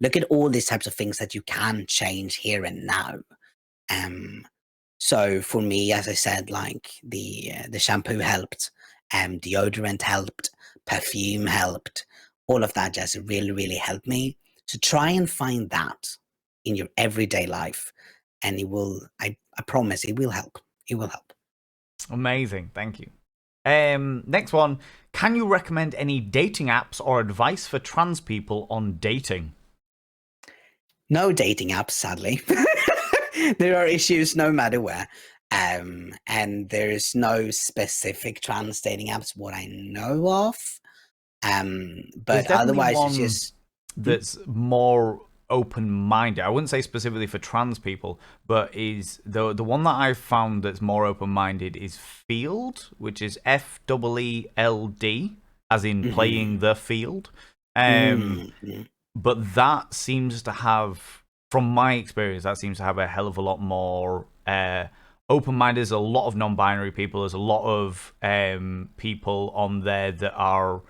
Look at all these types of things that you can change here and now. Um, so for me, as I said, like the shampoo helped, deodorant helped, perfume helped. All of that just really, really helped me. So try and find that in your everyday life, and it will. I promise, it will help. It will help. Amazing, thank you. Next one. Can you recommend any dating apps or advice for trans people on dating? No dating apps, sadly. There are issues no matter where. And there's no specific trans dating apps what I know of. There's But definitely otherwise it's one just that's more open-minded. I wouldn't say specifically for trans people, but is the one that I've found that's more open-minded is Field, which is FEELD, as in playing the field. But that seems to have, from my experience, that seems to have a hell of a lot more open-minded. There's a lot of non-binary people. There's a lot of people on there that are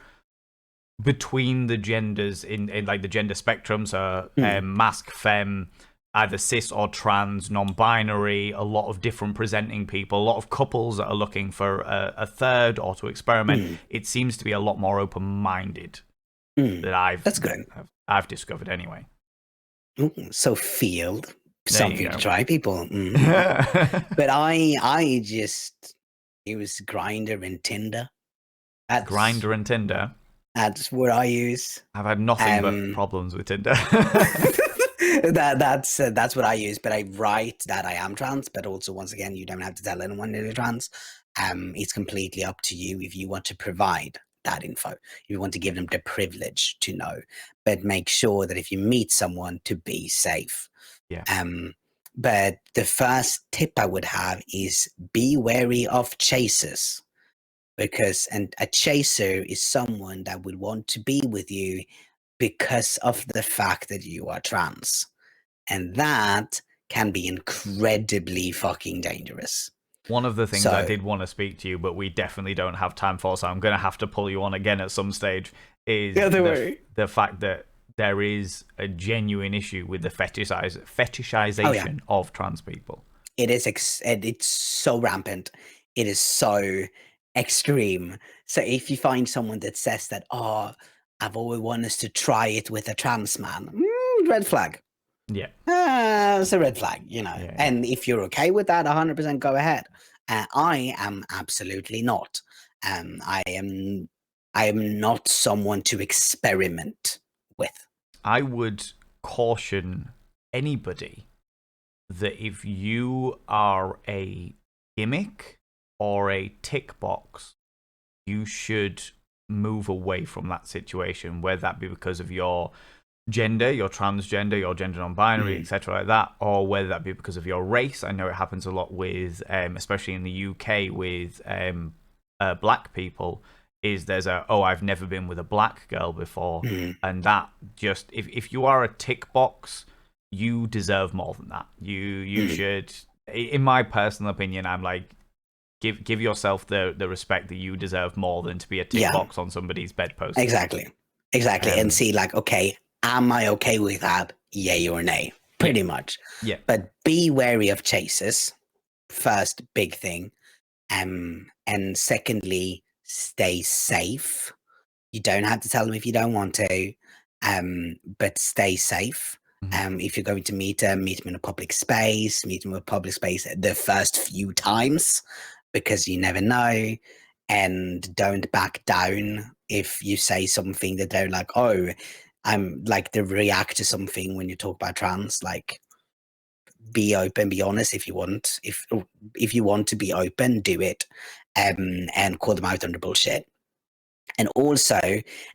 between the genders in like the gender spectrum. So masc, femme, either cis or trans, non-binary, a lot of different presenting people, a lot of couples that are looking for a third or to experiment. It seems to be a lot more open-minded that that's good. I've discovered anyway. So Field, There something you to go. try, people. But I just use Grinder and Tinder. Grinder and Tinder. That's what I use. I've had nothing but problems with Tinder. That's what I use. But I write that I am trans. But also, once again, you don't have to tell anyone that you're trans. It's completely up to you if you want to provide that info. If you want to give them the privilege to know, but make sure that if you meet someone, to be safe. Yeah. But the first tip I would have is be wary of chasers. Because a chaser is someone that would want to be with you because of the fact that you are trans. And that can be incredibly fucking dangerous. One of the things So, I did want to speak to you, but we definitely don't have time for, so I'm going to have to pull you on again at some stage, is the fact that there is a genuine issue with the fetishization of trans people. It is, it's so rampant. It is so extreme. So if you find someone that says that, oh, I've always wanted to try it with a trans man, red flag. Yeah. It's a red flag, you know. Yeah. And if you're okay with that, 100% go ahead. I am absolutely not. I am not someone to experiment with. I would caution anybody that if you are a gimmick or a tick box, you should move away from that situation, whether that be because of your gender, your transgender, your gender non-binary, etc., like that, or whether that be because of your race. I know it happens a lot with, especially in the UK, with black people. Is there's I've never been with a black girl before, and that just if you are a tick box, you deserve more than that. You should, in my personal opinion, I'm like, give yourself the respect that you deserve more than to be a tick box on somebody's bedpost. Exactly. And see, like, okay, am I okay with that? Yay or nay? Pretty much. Yeah. But be wary of chasers. First big thing. And secondly, stay safe. You don't have to tell them if you don't want to, but stay safe. If you're going to meet them in a public space, meet them in a public space the first few times, because you never know. And don't back down if you say something that they're like, oh, I'm like, they react to something when you talk about trans. Like, be open, be honest if you want. If you want to be open, do it. And call them out on the bullshit. And also,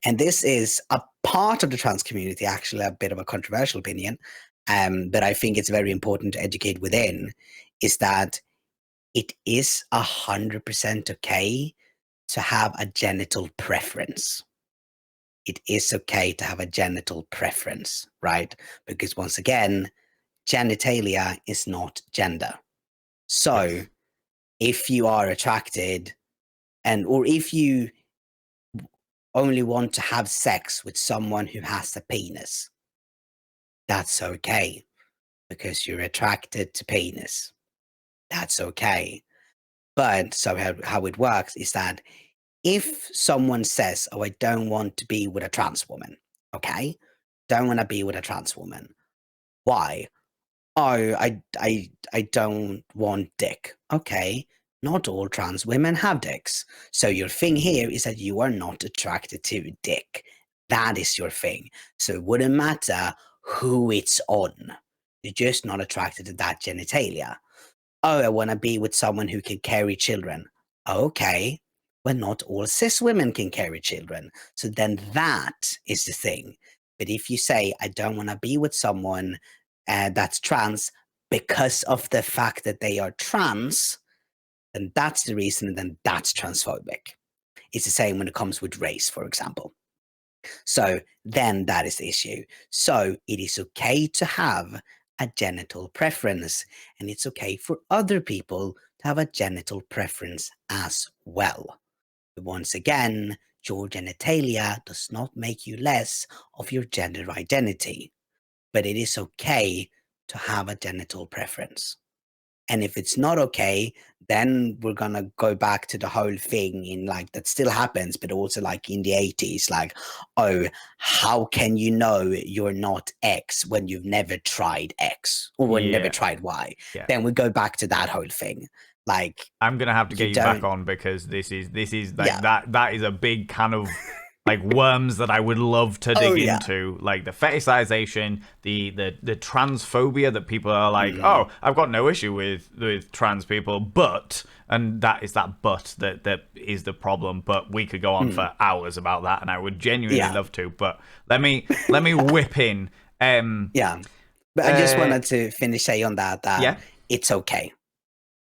and this is a part of the trans community, actually a bit of a controversial opinion, but I think it's very important to educate within, is that it is 100% okay to have a genital preference. It is okay to have a genital preference, right? Because once again, genitalia is not gender. So if you are attracted or if you only want to have sex with someone who has a penis, that's okay, because you're attracted to penis. That's okay. But so how it works is that if someone says, oh, I don't want to be with a trans woman, okay? Don't want to be with a trans woman. Why? Oh, I don't want dick. Okay. Not all trans women have dicks. So your thing here is that you are not attracted to dick. That is your thing. So it wouldn't matter who it's on. You're just not attracted to that genitalia. Oh, I want to be with someone who can carry children. Okay. Well, not all cis women can carry children. So then that is the thing. But if you say, I don't want to be with someone that's trans because of the fact that they are trans, then that's the reason, and then that's transphobic. It's the same when it comes with race, for example. So then that is the issue. So it is okay to have a genital preference, and it's okay for other people to have a genital preference as well. But once again, your genitalia does not make you less of your gender identity, but it is okay to have a genital preference. And if it's not okay, then we're gonna go back to the whole thing in like that still happens, but also like in the 80s, like, oh, how can you know you're not X when you've never tried X or when you never tried Y? Yeah. Then we go back to that whole thing. Like, I'm gonna have to get you back on, because this is like that is a big kind of like worms that I would love to dig into, like the fetishization, the transphobia that people are like, oh, I've got no issue with trans people, but, and that is that but that is the problem. But we could go on for hours about that, and I would genuinely love to. But let me whip in. But I just wanted to finish saying on that it's okay.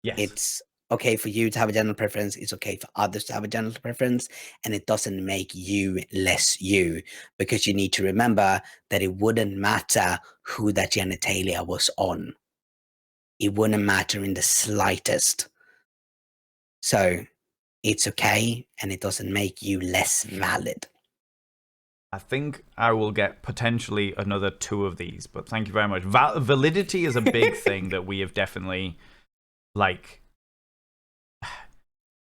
Yes. It's okay for you to have a gender preference. It's okay for others to have a gender preference. And it doesn't make you less you, because you need to remember that it wouldn't matter who that genitalia was on. It wouldn't matter in the slightest. So it's okay, and it doesn't make you less valid. I think I will get potentially another 2 of these, but thank you very much. Validity is a big thing that we have definitely, like,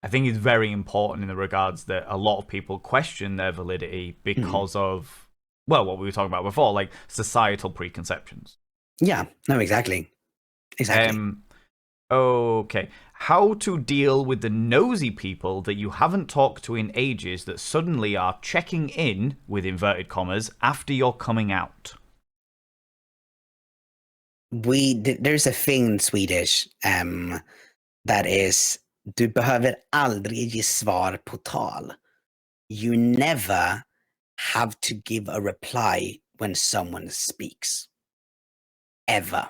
I think it's very important in the regards that a lot of people question their validity because of, well, what we were talking about before, like societal preconceptions. Yeah, no, exactly. Okay. How to deal with the nosy people that you haven't talked to in ages that suddenly are checking in, with inverted commas, after you're coming out? There's a thing in Swedish that is, du behöver aldrig ge svar på tal. You never have to give a reply when someone speaks. Ever.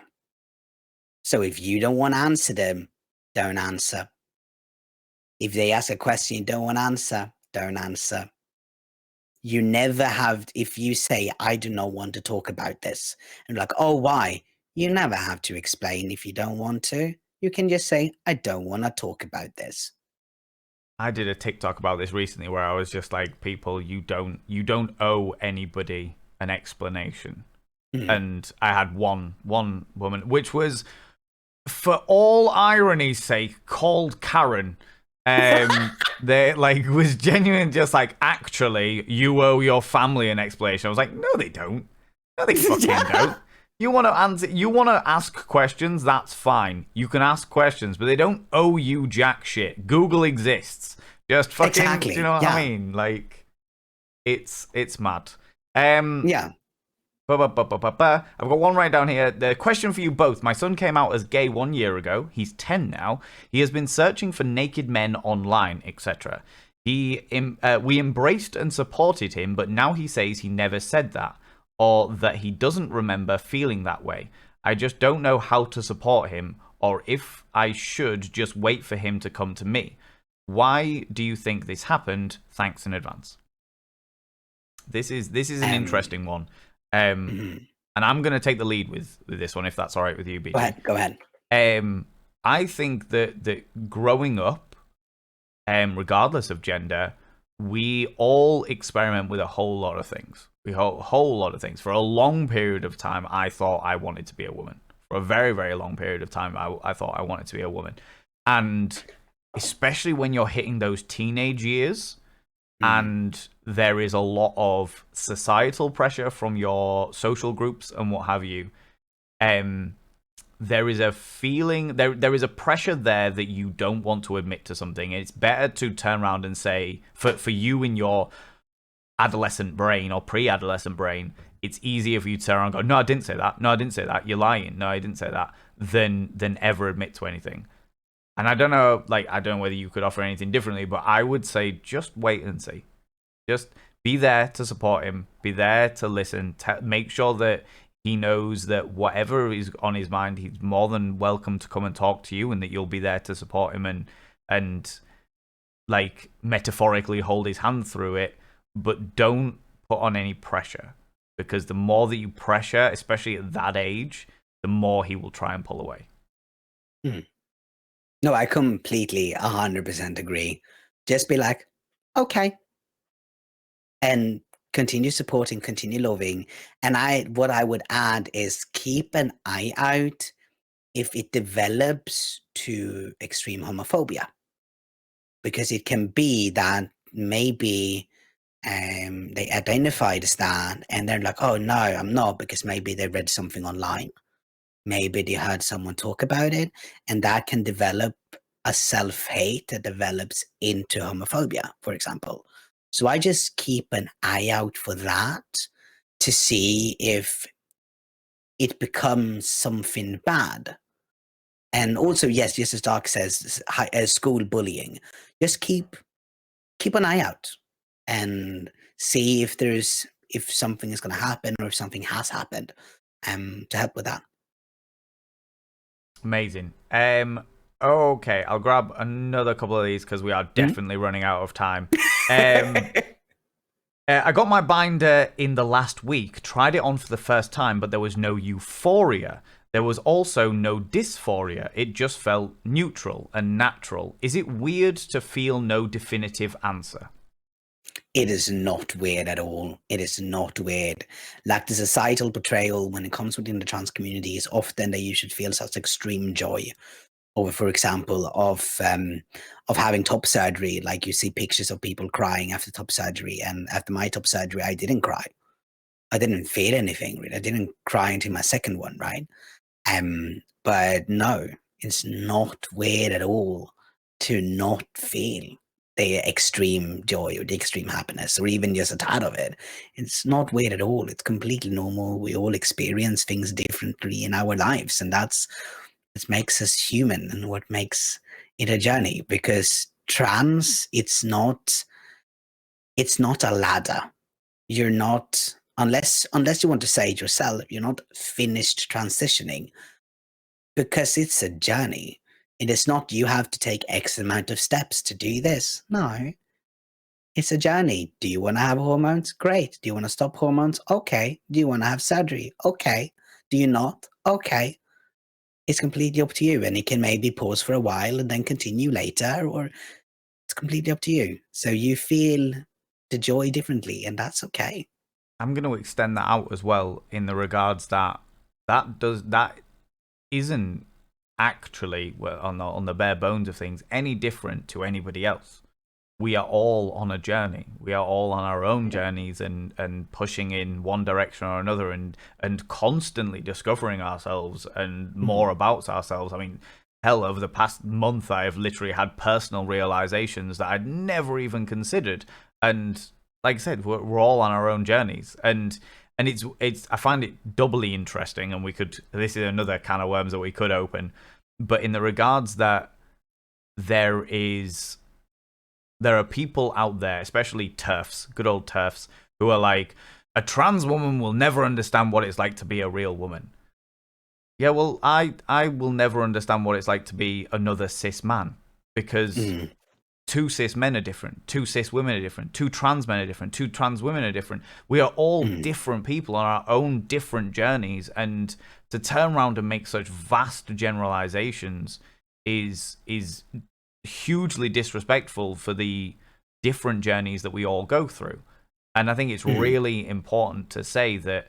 So if you don't want to answer them, don't answer. If they ask a question you don't want to answer, don't answer. You never have, if you say, I do not want to talk about this, and like, oh, why? You never have to explain if you don't want to. You can just say, I don't want to talk about this. I did a TikTok about this recently where I was just like, people, you don't owe anybody an explanation. And I had one woman, which was, for all irony's sake, called Karen. They like was genuine, just like, actually, you owe your family an explanation. I was like, no, they don't. No, they fucking don't. You want to answer, you want to ask questions, that's fine. You can ask questions, but they don't owe you jack shit. Google exists. Just fucking, do you Exactly. know what I Yeah. mean? Like, it's mad. Yeah. I've got one right down here. The question for you both. My son came out as gay 1 year ago. He's 10 now. He has been searching for naked men online, etc. We embraced and supported him, but now he says he never said that, or that he doesn't remember feeling that way. I just don't know how to support him, or if I should just wait for him to come to me. Why do you think this happened? Thanks in advance. This is an interesting one. Mhm. And I'm going to take the lead with this one, if that's all right with you, BG. Go ahead. I think that growing up, regardless of gender, we all experiment with a whole lot of things. Whole lot of things. For a long period of time, I thought I wanted to be a woman. For a very, very long period of time, I thought I wanted to be a woman. And especially when you're hitting those teenage years, and there is a lot of societal pressure from your social groups and what have you, there is a feeling, there is a pressure there that you don't want to admit to something. It's better to turn around and say, for you in your adolescent brain or pre-adolescent brain, it's easier for you to turn around and go, no, I didn't say that. No, I didn't say that. You're lying. No, I didn't say that. Than ever admit to anything. And I don't know whether you could offer anything differently, but I would say just wait and see. Just be there to support him. Be there to listen. Make sure that he knows that whatever is on his mind, he's more than welcome to come and talk to you, and that you'll be there to support him and like metaphorically hold his hand through it. But don't put on any pressure, because the more that you pressure, especially at that age, the more he will try and pull away. No, I completely 100% agree. Just be like, okay, and continue supporting, continue loving. And what I would add is keep an eye out if it develops to extreme homophobia, because it can be that maybe they identified as that and they're like, oh no, I'm not, because maybe they read something online. Maybe they heard someone talk about it, and that can develop a self-hate that develops into homophobia, for example. So I just keep an eye out for that to see if it becomes something bad. And also, yes, just as Dark says, school bullying. Just keep an eye out and see if something is going to happen or if something has happened, to help with that. Amazing. Okay, I'll grab another couple of these because we are definitely running out of time. I got my binder in the last week, tried it on for the first time, but there was no euphoria. There was also no dysphoria. It just felt neutral and natural. Is it weird to feel no definitive answer? It is not weird at all. It is not weird. Like the societal portrayal when it comes within the trans community is often that you should feel such extreme joy over, for example, of having top surgery. Like you see pictures of people crying after top surgery, and after my top surgery, I didn't cry. I didn't feel anything. Really. I didn't cry until my second one, right? But no, it's not weird at all to not feel the extreme joy or the extreme happiness or even just a tad of it. It's not weird at all. It's completely normal. We all experience things differently in our lives, and that's what makes us human and what makes it a journey. Because trans, it's not a ladder. You're not, unless you want to say it yourself, you're not finished transitioning, because it's a journey. It is not you have to take X amount of steps to do this. No, it's a journey. Do you want to have hormones? Great. Do you want to stop hormones? Okay. Do you want to have surgery? Okay. Do you not? Okay. It's completely up to you. And it can maybe pause for a while and then continue later, or it's completely up to you. So you feel the joy differently, and that's okay. I'm going to extend that out as well in the regards that isn't actually, well, on the bare bones of things, any different to anybody else. we are all on a journey. We are all on our own journeys and pushing in one direction or another and constantly discovering ourselves and more about ourselves. I mean, hell, over the past month, I have literally had personal realizations that I'd never even considered. And like I said, we're all on our own journeys. And it's I find it doubly interesting, and this is another can of worms that we could open. But in the regards that there are people out there, especially TERFs, good old TERFs, who are like, a trans woman will never understand what it's like to be a real woman. Yeah, well, I will never understand what it's like to be another cis man, because two cis men are different, two cis women are different, two trans men are different, two trans women are different. We are all different people on our own different journeys, and to turn around and make such vast generalizations is hugely disrespectful for the different journeys that we all go through. And I think it's really important to say that,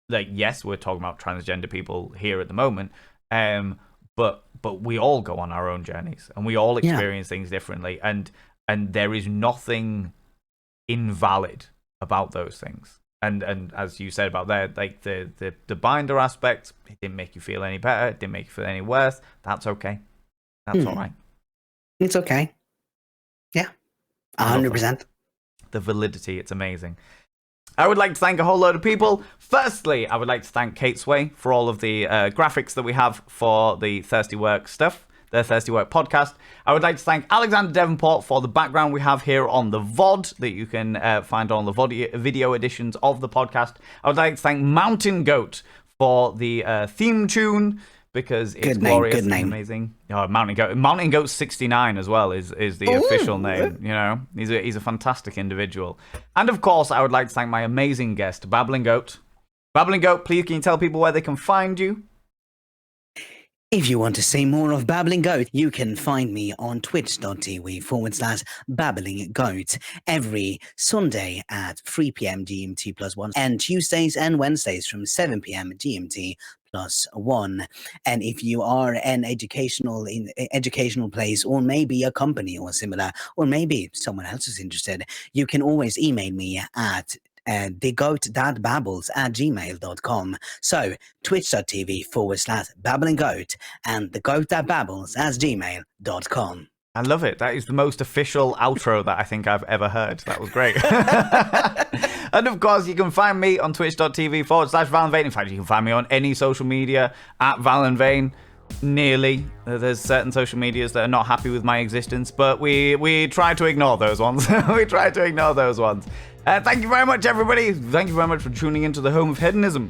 like, yes, we're talking about transgender people here at the moment, but we all go on our own journeys and we all experience things differently, and there is nothing invalid about those things. And as you said about that, like the binder aspect, it didn't make you feel any better, it didn't make you feel any worse. That's okay. That's all right. It's okay. Yeah, 100%. The validity, it's amazing. I would like to thank a whole load of people. Firstly, I would like to thank Kate Sway for all of the graphics that we have for the Thirsty Work stuff, the Thirsty Work podcast. I would like to thank Alexander Devenport for the background we have here on the VOD that you can find on the VOD video editions of the podcast. I would like to thank Mountain Goat for the theme tune, because it's glorious and amazing. Oh, Mountain Goat 69 as well is the official name. You know, he's a fantastic individual. And of course, I would like to thank my amazing guest, Babbling Goat. Babbling Goat, please can you tell people where they can find you? If you want to see more of Babbling Goat, you can find me on twitch.tv/BabblingGoat every Sunday at 3 p.m. GMT +1, and Tuesdays and Wednesdays from 7 p.m. GMT +1. And if you are an educational place, or maybe a company or similar, or maybe someone else is interested, you can always email me at thegoat.babbles@gmail.com. So twitch.tv/BabblingGoat and thegoat.babbles@gmail.com. I love it. That is the most official outro that I think I've ever heard. That was great. And of course, you can find me on twitch.tv/Valen Vain. In fact, you can find me on any social media at Valen Vain. Nearly. There's certain social medias that are not happy with my existence, but we try to ignore those ones. We try to ignore those ones. Thank you very much, everybody. Thank you very much for tuning into the home of hedonism.